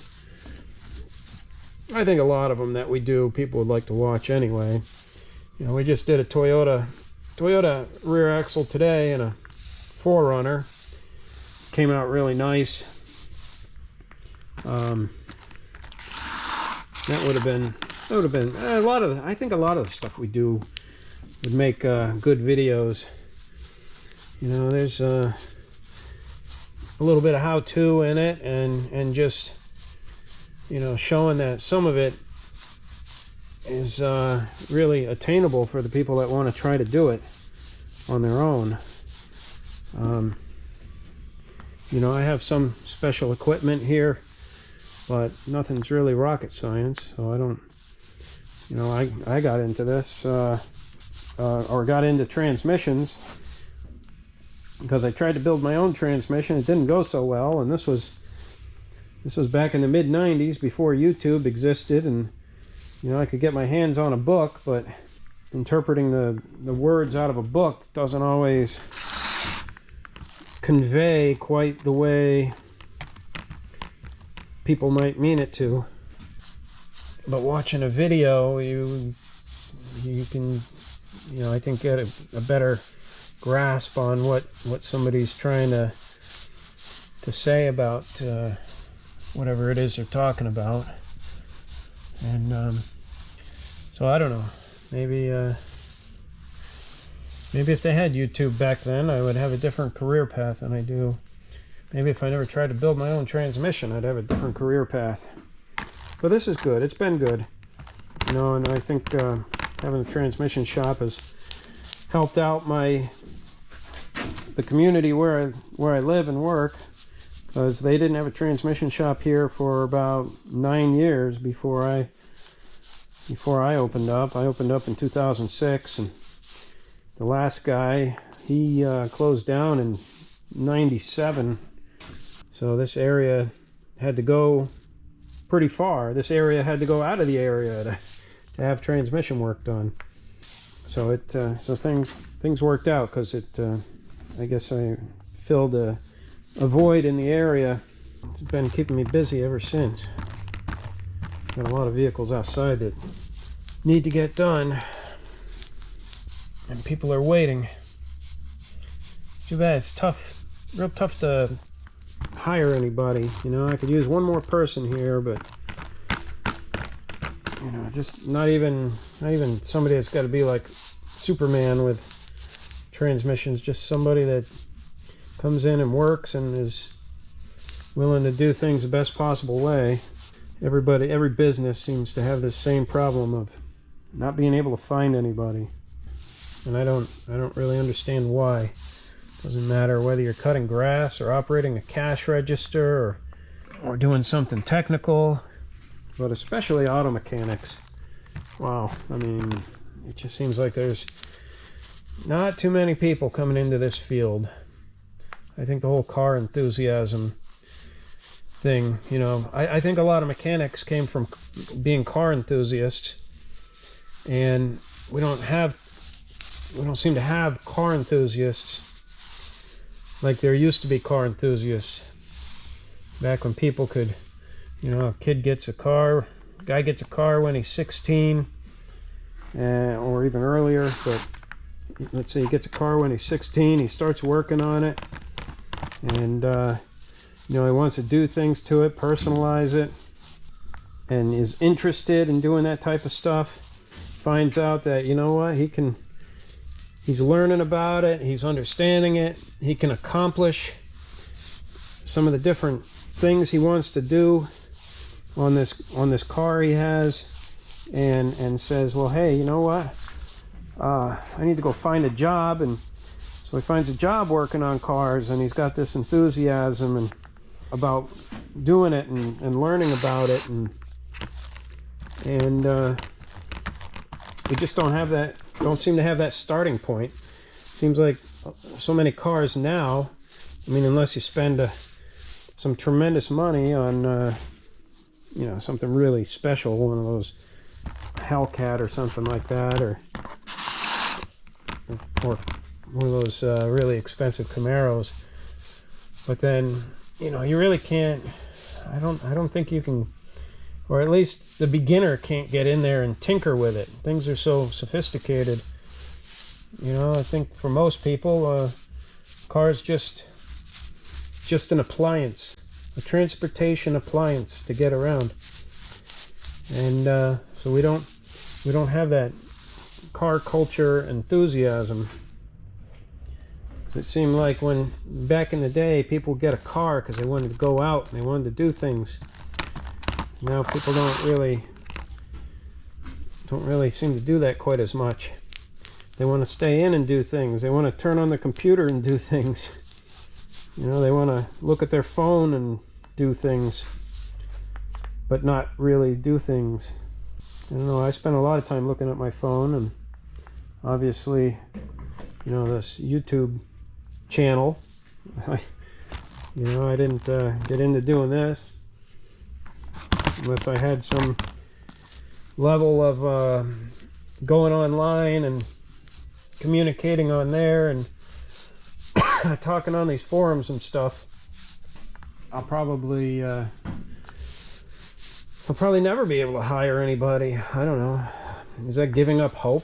I think a lot of them that we do, people would like to watch anyway. You know, we just did a Toyota rear axle today and a 4Runner. Came out really nice. That would have been a lot of. I think a lot of the stuff we do would make good videos. You know, there's a little bit of how-to in it, and just, you know, showing that some of it is really attainable for the people that want to try to do it on their own. You know, I have some special equipment here, but nothing's really rocket science, so I don't, you know, I got into this, or got into transmissions because I tried to build my own transmission. It didn't go so well, and this was back in the mid-90s before YouTube existed, and you know, I could get my hands on a book, but interpreting the words out of a book doesn't always convey quite the way people might mean it to. But watching a video, you can, you know, I think get a better grasp on what somebody's trying to say about whatever it is they're talking about. And so I don't know, maybe if they had YouTube back then, I would have a different career path than I do. Maybe if I never tried to build my own transmission, I'd have a different career path. But this is good. It's been good, you know, and I think having a transmission shop has helped out the community where I live and work, because they didn't have a transmission shop here for about 9 years before I opened up. I opened up in 2006, and the last guy, he closed down in 97. So this area had to go pretty far. This area had to go out of the area to have transmission work done. So so things worked out, because I guess I filled a void in the area. It's been keeping me busy ever since. Got a lot of vehicles outside that need to get done, and people are waiting. It's too bad. It's tough, real tough to hire anybody. You know, I could use one more person here, but you know, just not even somebody that's got to be like Superman with transmissions. Just somebody that comes in and works and is willing to do things the best possible way. Every business seems to have this same problem of not being able to find anybody, and I don't really understand why. Doesn't matter whether you're cutting grass or operating a cash register or doing something technical, but especially auto mechanics. Wow, I mean, it just seems like there's not too many people coming into this field. I think the whole car enthusiasm thing, you know, I think a lot of mechanics came from being car enthusiasts, and we don't seem to have car enthusiasts like there used to be car enthusiasts back when people could, you know, a kid gets a car, guy gets a car when he's 16, or even earlier, but let's say he gets a car when he's 16, he starts working on it, and you know, he wants to do things to it, personalize it, and is interested in doing that type of stuff. Finds out that, you know what, he's learning about it, he's understanding it, he can accomplish some of the different things he wants to do on this car he has, and says, well, hey, you know what, I need to go find a job. And so he finds a job working on cars, and he's got this enthusiasm and about doing it and learning about it, and we just don't seem to have that starting point. Seems like so many cars now, I mean, unless you spend some tremendous money on you know, something really special, one of those Hellcat or something like that, or one of those really expensive Camaros. But then, you know, you really can't, I don't think you can, or at least the beginner can't get in there and tinker with it. Things are so sophisticated. You know, I think for most people, car's just an appliance, a transportation appliance to get around. And so we don't have that car culture enthusiasm. It seemed like when back in the day, people would get a car because they wanted to go out and they wanted to do things. Now people don't really seem to do that quite as much. They want to stay in and do things. They want to turn on the computer and do things. You know, they want to look at their phone and do things, but not really do things. I don't know, I spend a lot of time looking at my phone, and obviously, you know, this YouTube channel, I didn't get into doing this unless I had some level of going online and communicating on there and talking on these forums and stuff. I'll probably never be able to hire anybody. I don't know. Is that giving up hope?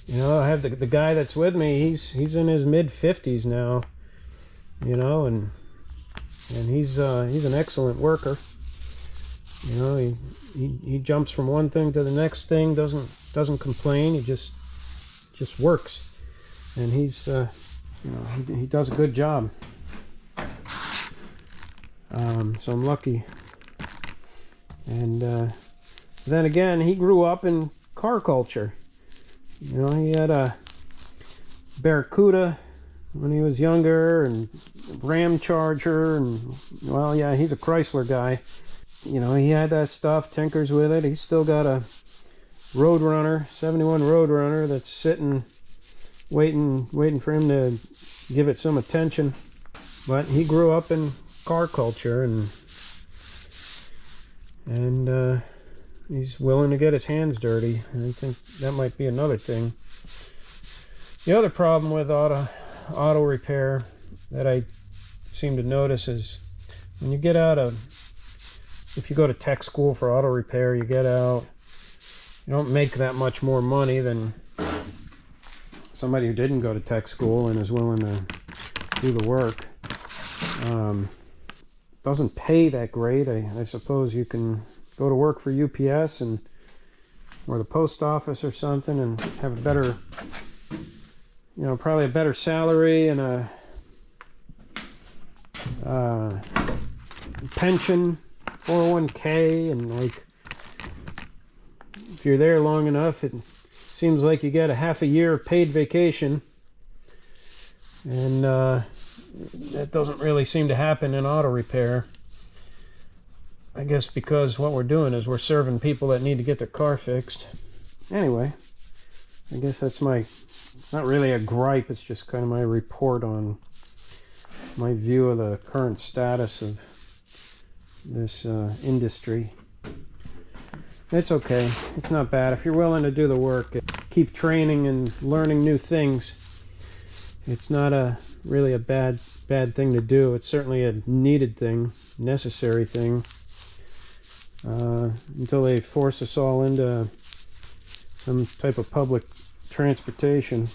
You know, I have the guy that's with me. He's in his mid-50s now. You know, and he's an excellent worker. You know, he jumps from one thing to the next thing. Doesn't complain. He just works, and he's you know, he does a good job. So I'm lucky. And then again, he grew up in car culture. You know, he had a Barracuda when he was younger, and Ram Charger, and, well, yeah, he's a Chrysler guy. You know, he had that stuff, tinkers with it. He's still got a Roadrunner, 71 Roadrunner, that's sitting, waiting for him to give it some attention. But he grew up in car culture, and he's willing to get his hands dirty. And I think that might be another thing. The other problem with auto repair that I seem to notice is when you get out of, if you go to tech school for auto repair, you get out, you don't make that much more money than somebody who didn't go to tech school and is willing to do the work. Doesn't pay that great. I suppose you can go to work for UPS or the post office or something and have a better, you know, probably a better salary and a pension, 401k, and like if you're there long enough, it seems like you get a half a year of paid vacation, and that doesn't really seem to happen in auto repair. I guess because what we're doing is we're serving people that need to get their car fixed. Anyway, I guess that's not really a gripe, it's just kind of my report on my view of the current status of this industry. It's okay, it's not bad. If you're willing to do the work, keep training and learning new things, it's not really a bad thing to do. It's certainly a needed thing, necessary thing, until they force us all into some type of public transportation.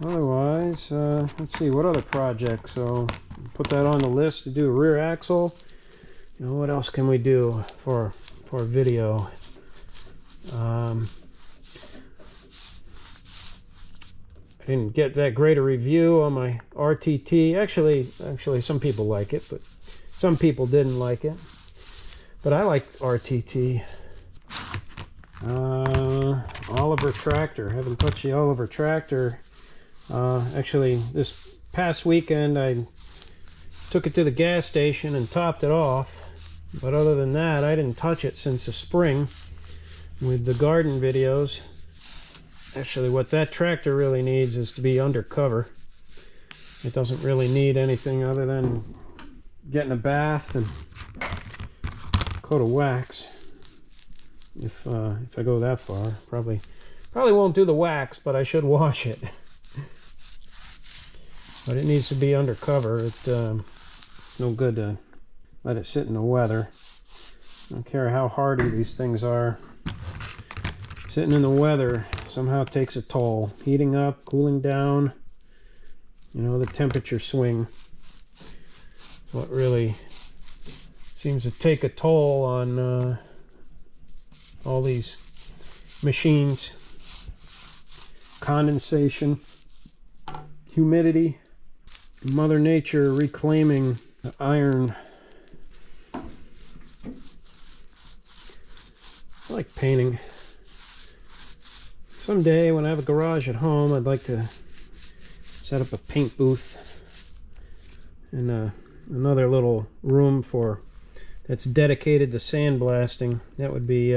Otherwise, let's see, what other projects? So put that on the list to do a rear axle. You know, what else can we do for video? I didn't get that great a review on my RTT. Actually, some people like it, but some people didn't like it. But I like RTT. Oliver tractor. Haven't touched the Oliver tractor. Actually, this past weekend I took it to the gas station and topped it off. But other than that, I didn't touch it since the spring with the garden videos. Actually, what that tractor really needs is to be undercover. It doesn't really need anything other than getting a bath and a coat of wax. If I go that far, probably won't do the wax, but I should wash it. But it needs to be undercover. It's no good to let it sit in the weather. I don't care how hardy these things are. Sitting in the weather somehow takes a toll. Heating up, cooling down, you know, the temperature swing is what really seems to take a toll on all these machines. Condensation, humidity, Mother Nature reclaiming the iron. I like painting. Someday when I have a garage at home, I'd like to set up a paint booth and another little room that's dedicated to sandblasting. That would be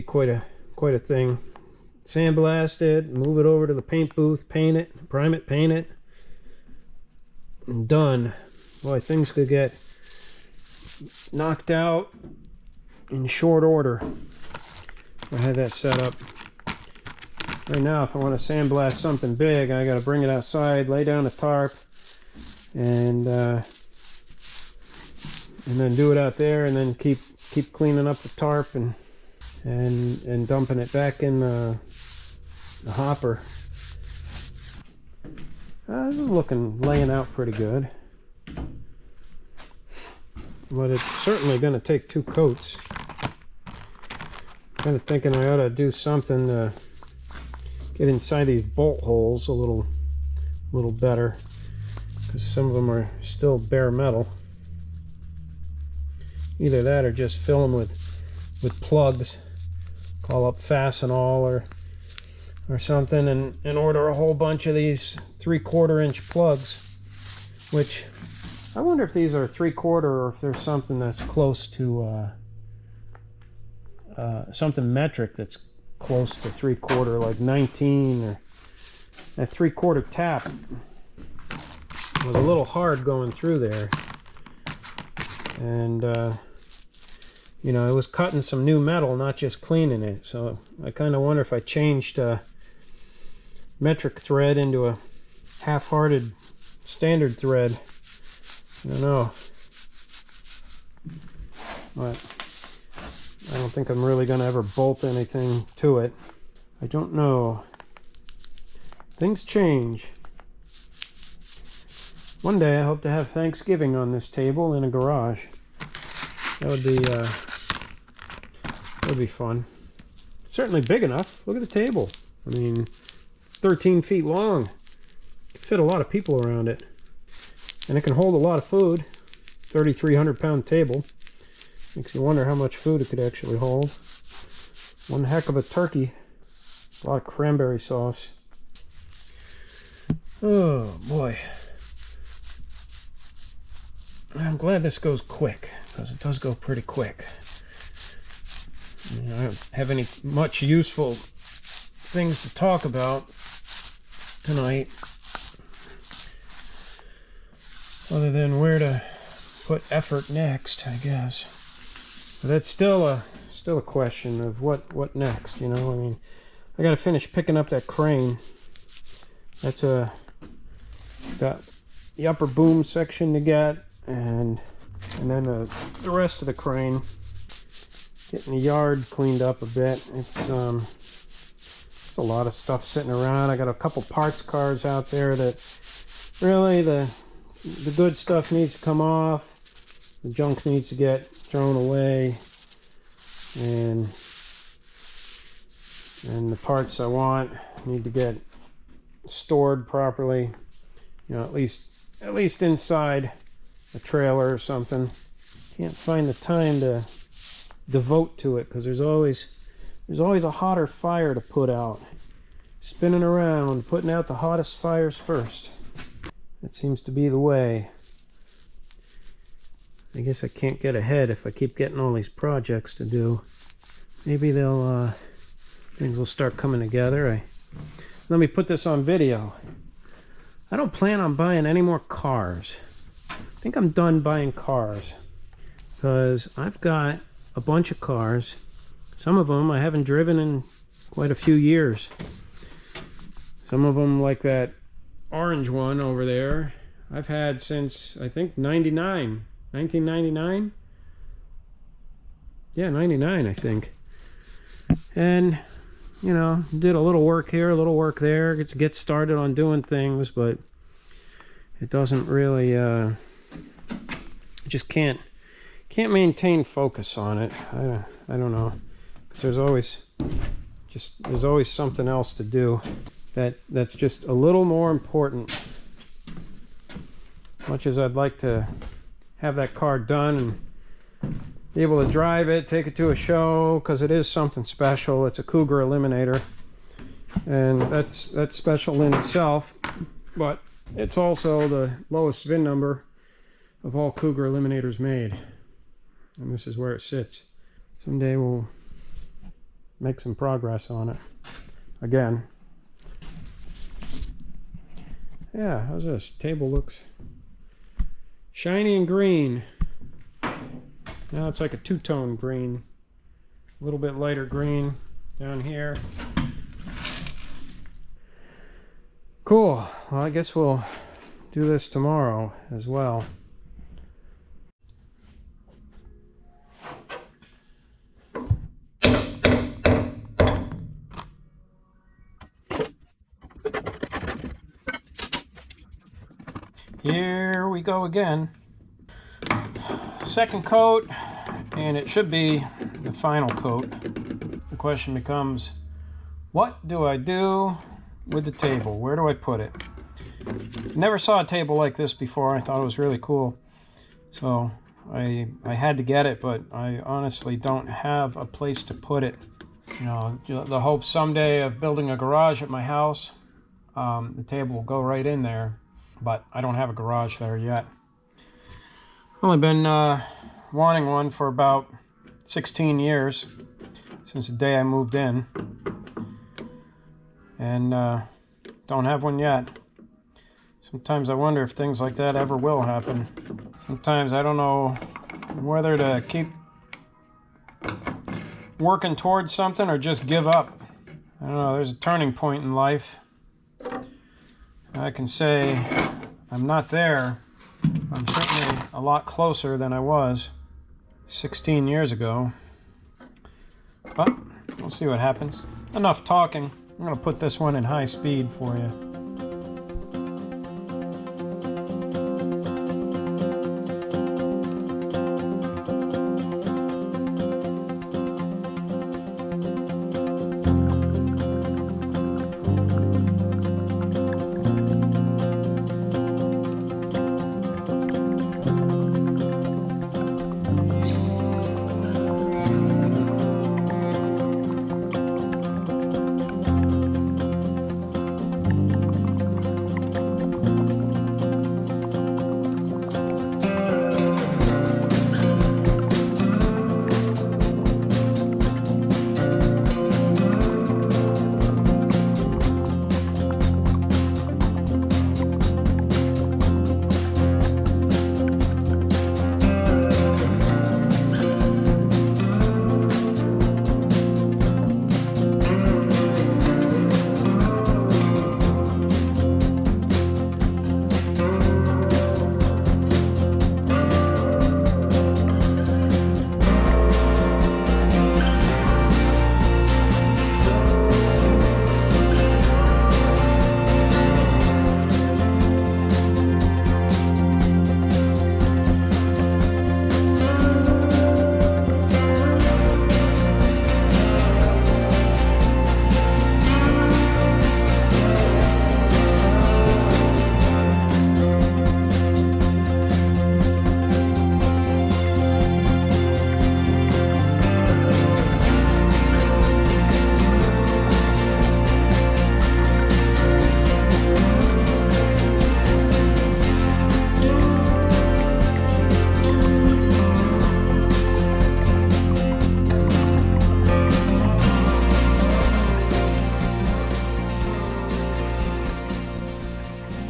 quite a thing. Sandblast it, move it over to the paint booth, paint it, prime it, paint it, and done. Boy, things could get knocked out in short order if I had that set up. Right now, if I want to sandblast something big, I got to bring it outside, lay down a tarp, and then do it out there, and then keep cleaning up the tarp and dumping it back in the hopper. This is laying out pretty good. But it's certainly going to take 2 coats. Kind of thinking I ought to do something to get inside these bolt holes a little better, because some of them are still bare metal. Either that or just fill them with plugs. Call up Fastenal or something and order a whole bunch of these 3/4 inch plugs, which I wonder if these are 3/4 or if there's something that's close to something metric that's close to 3/4, like 19, or that 3/4 tap was a little hard going through there, and you know, it was cutting some new metal, not just cleaning it. So I kind of wonder if I changed metric thread into a half-hearted standard thread. I don't know. But I don't think I'm really going to ever bolt anything to it. I don't know. Things change. One day I hope to have Thanksgiving on this table in a garage. That would be fun. It's certainly big enough. Look at the table. I mean, 13 feet long. Could fit a lot of people around it. And it can hold a lot of food. 3,300 pound table. Makes you wonder how much food it could actually hold. One heck of a turkey. A lot of cranberry sauce. Oh boy. I'm glad this goes quick, because it does go pretty quick. I don't have any much useful things to talk about tonight, other than where to put effort next, I guess. But that's still a question of what next, you know. I mean, I got to finish picking up that crane. That's got the upper boom section to get, and then the rest of the crane. getting the yard cleaned up a bit. It's a lot of stuff sitting around. I got a couple parts cars out there that really the good stuff needs to come off. The junk needs to get thrown away, and the parts I want need to get stored properly. You know, at least inside a trailer or something. Can't find the time to devote to it because there's always a hotter fire to put out. Spinning around, putting out the hottest fires first. That seems to be the way. I guess I can't get ahead if I keep getting all these projects to do. Maybe things will start coming together. Let me put this on video. I don't plan on buying any more cars. I think I'm done buying cars because I've got a bunch of cars. Some of them I haven't driven in quite a few years. Some of them, like that orange one over there, I've had since I think 1999. Yeah, 99 I think. And you know, did a little work here, a little work there, get started on doing things, but it doesn't really just can't maintain focus on it. I don't know, because there's always something else to do that's just a little more important. As much as I'd like to have that car done and be able to drive it, take it to a show, because it is something special. It's a Cougar Eliminator, and that's special in itself, but it's also the lowest VIN number of all Cougar Eliminators made, and this is where it sits. Someday we'll make some progress on it again. Yeah, how's this? Table looks shiny and green. Now it's like a two-tone green, a little bit lighter green down here. Cool. Well, I guess we'll do this tomorrow as well. Here we go again. Second coat, and it should be the final coat. The question becomes, what do I do with the table? Where do I put it? Never saw a table like this before. I thought it was really cool, so I had to get it, but I honestly don't have a place to put it. You know, the hope someday of building a garage at my house, the table will go right in there, but I don't have a garage there yet. Only been wanting one for about 16 years, since the day I moved in, and don't have one yet. Sometimes I wonder if things like that ever will happen. Sometimes I don't know whether to keep working towards something or just give up. I don't know, there's a turning point in life. I can say I'm not there. I'm certainly a lot closer than I was 16 years ago. But we'll see what happens. Enough talking. I'm going to put this one in high speed for you.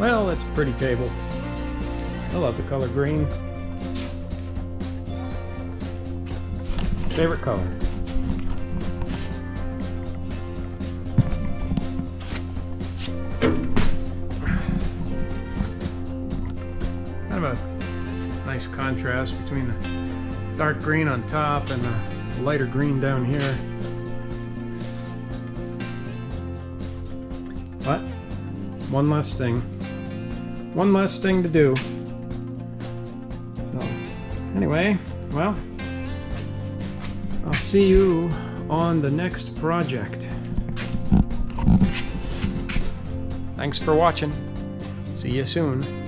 Well, it's a pretty table. I love the color green. Favorite color. Kind of a nice contrast between the dark green on top and the lighter green down here. But one less thing to do. So anyway, well, I'll see you on the next project. Thanks for watching. See you soon.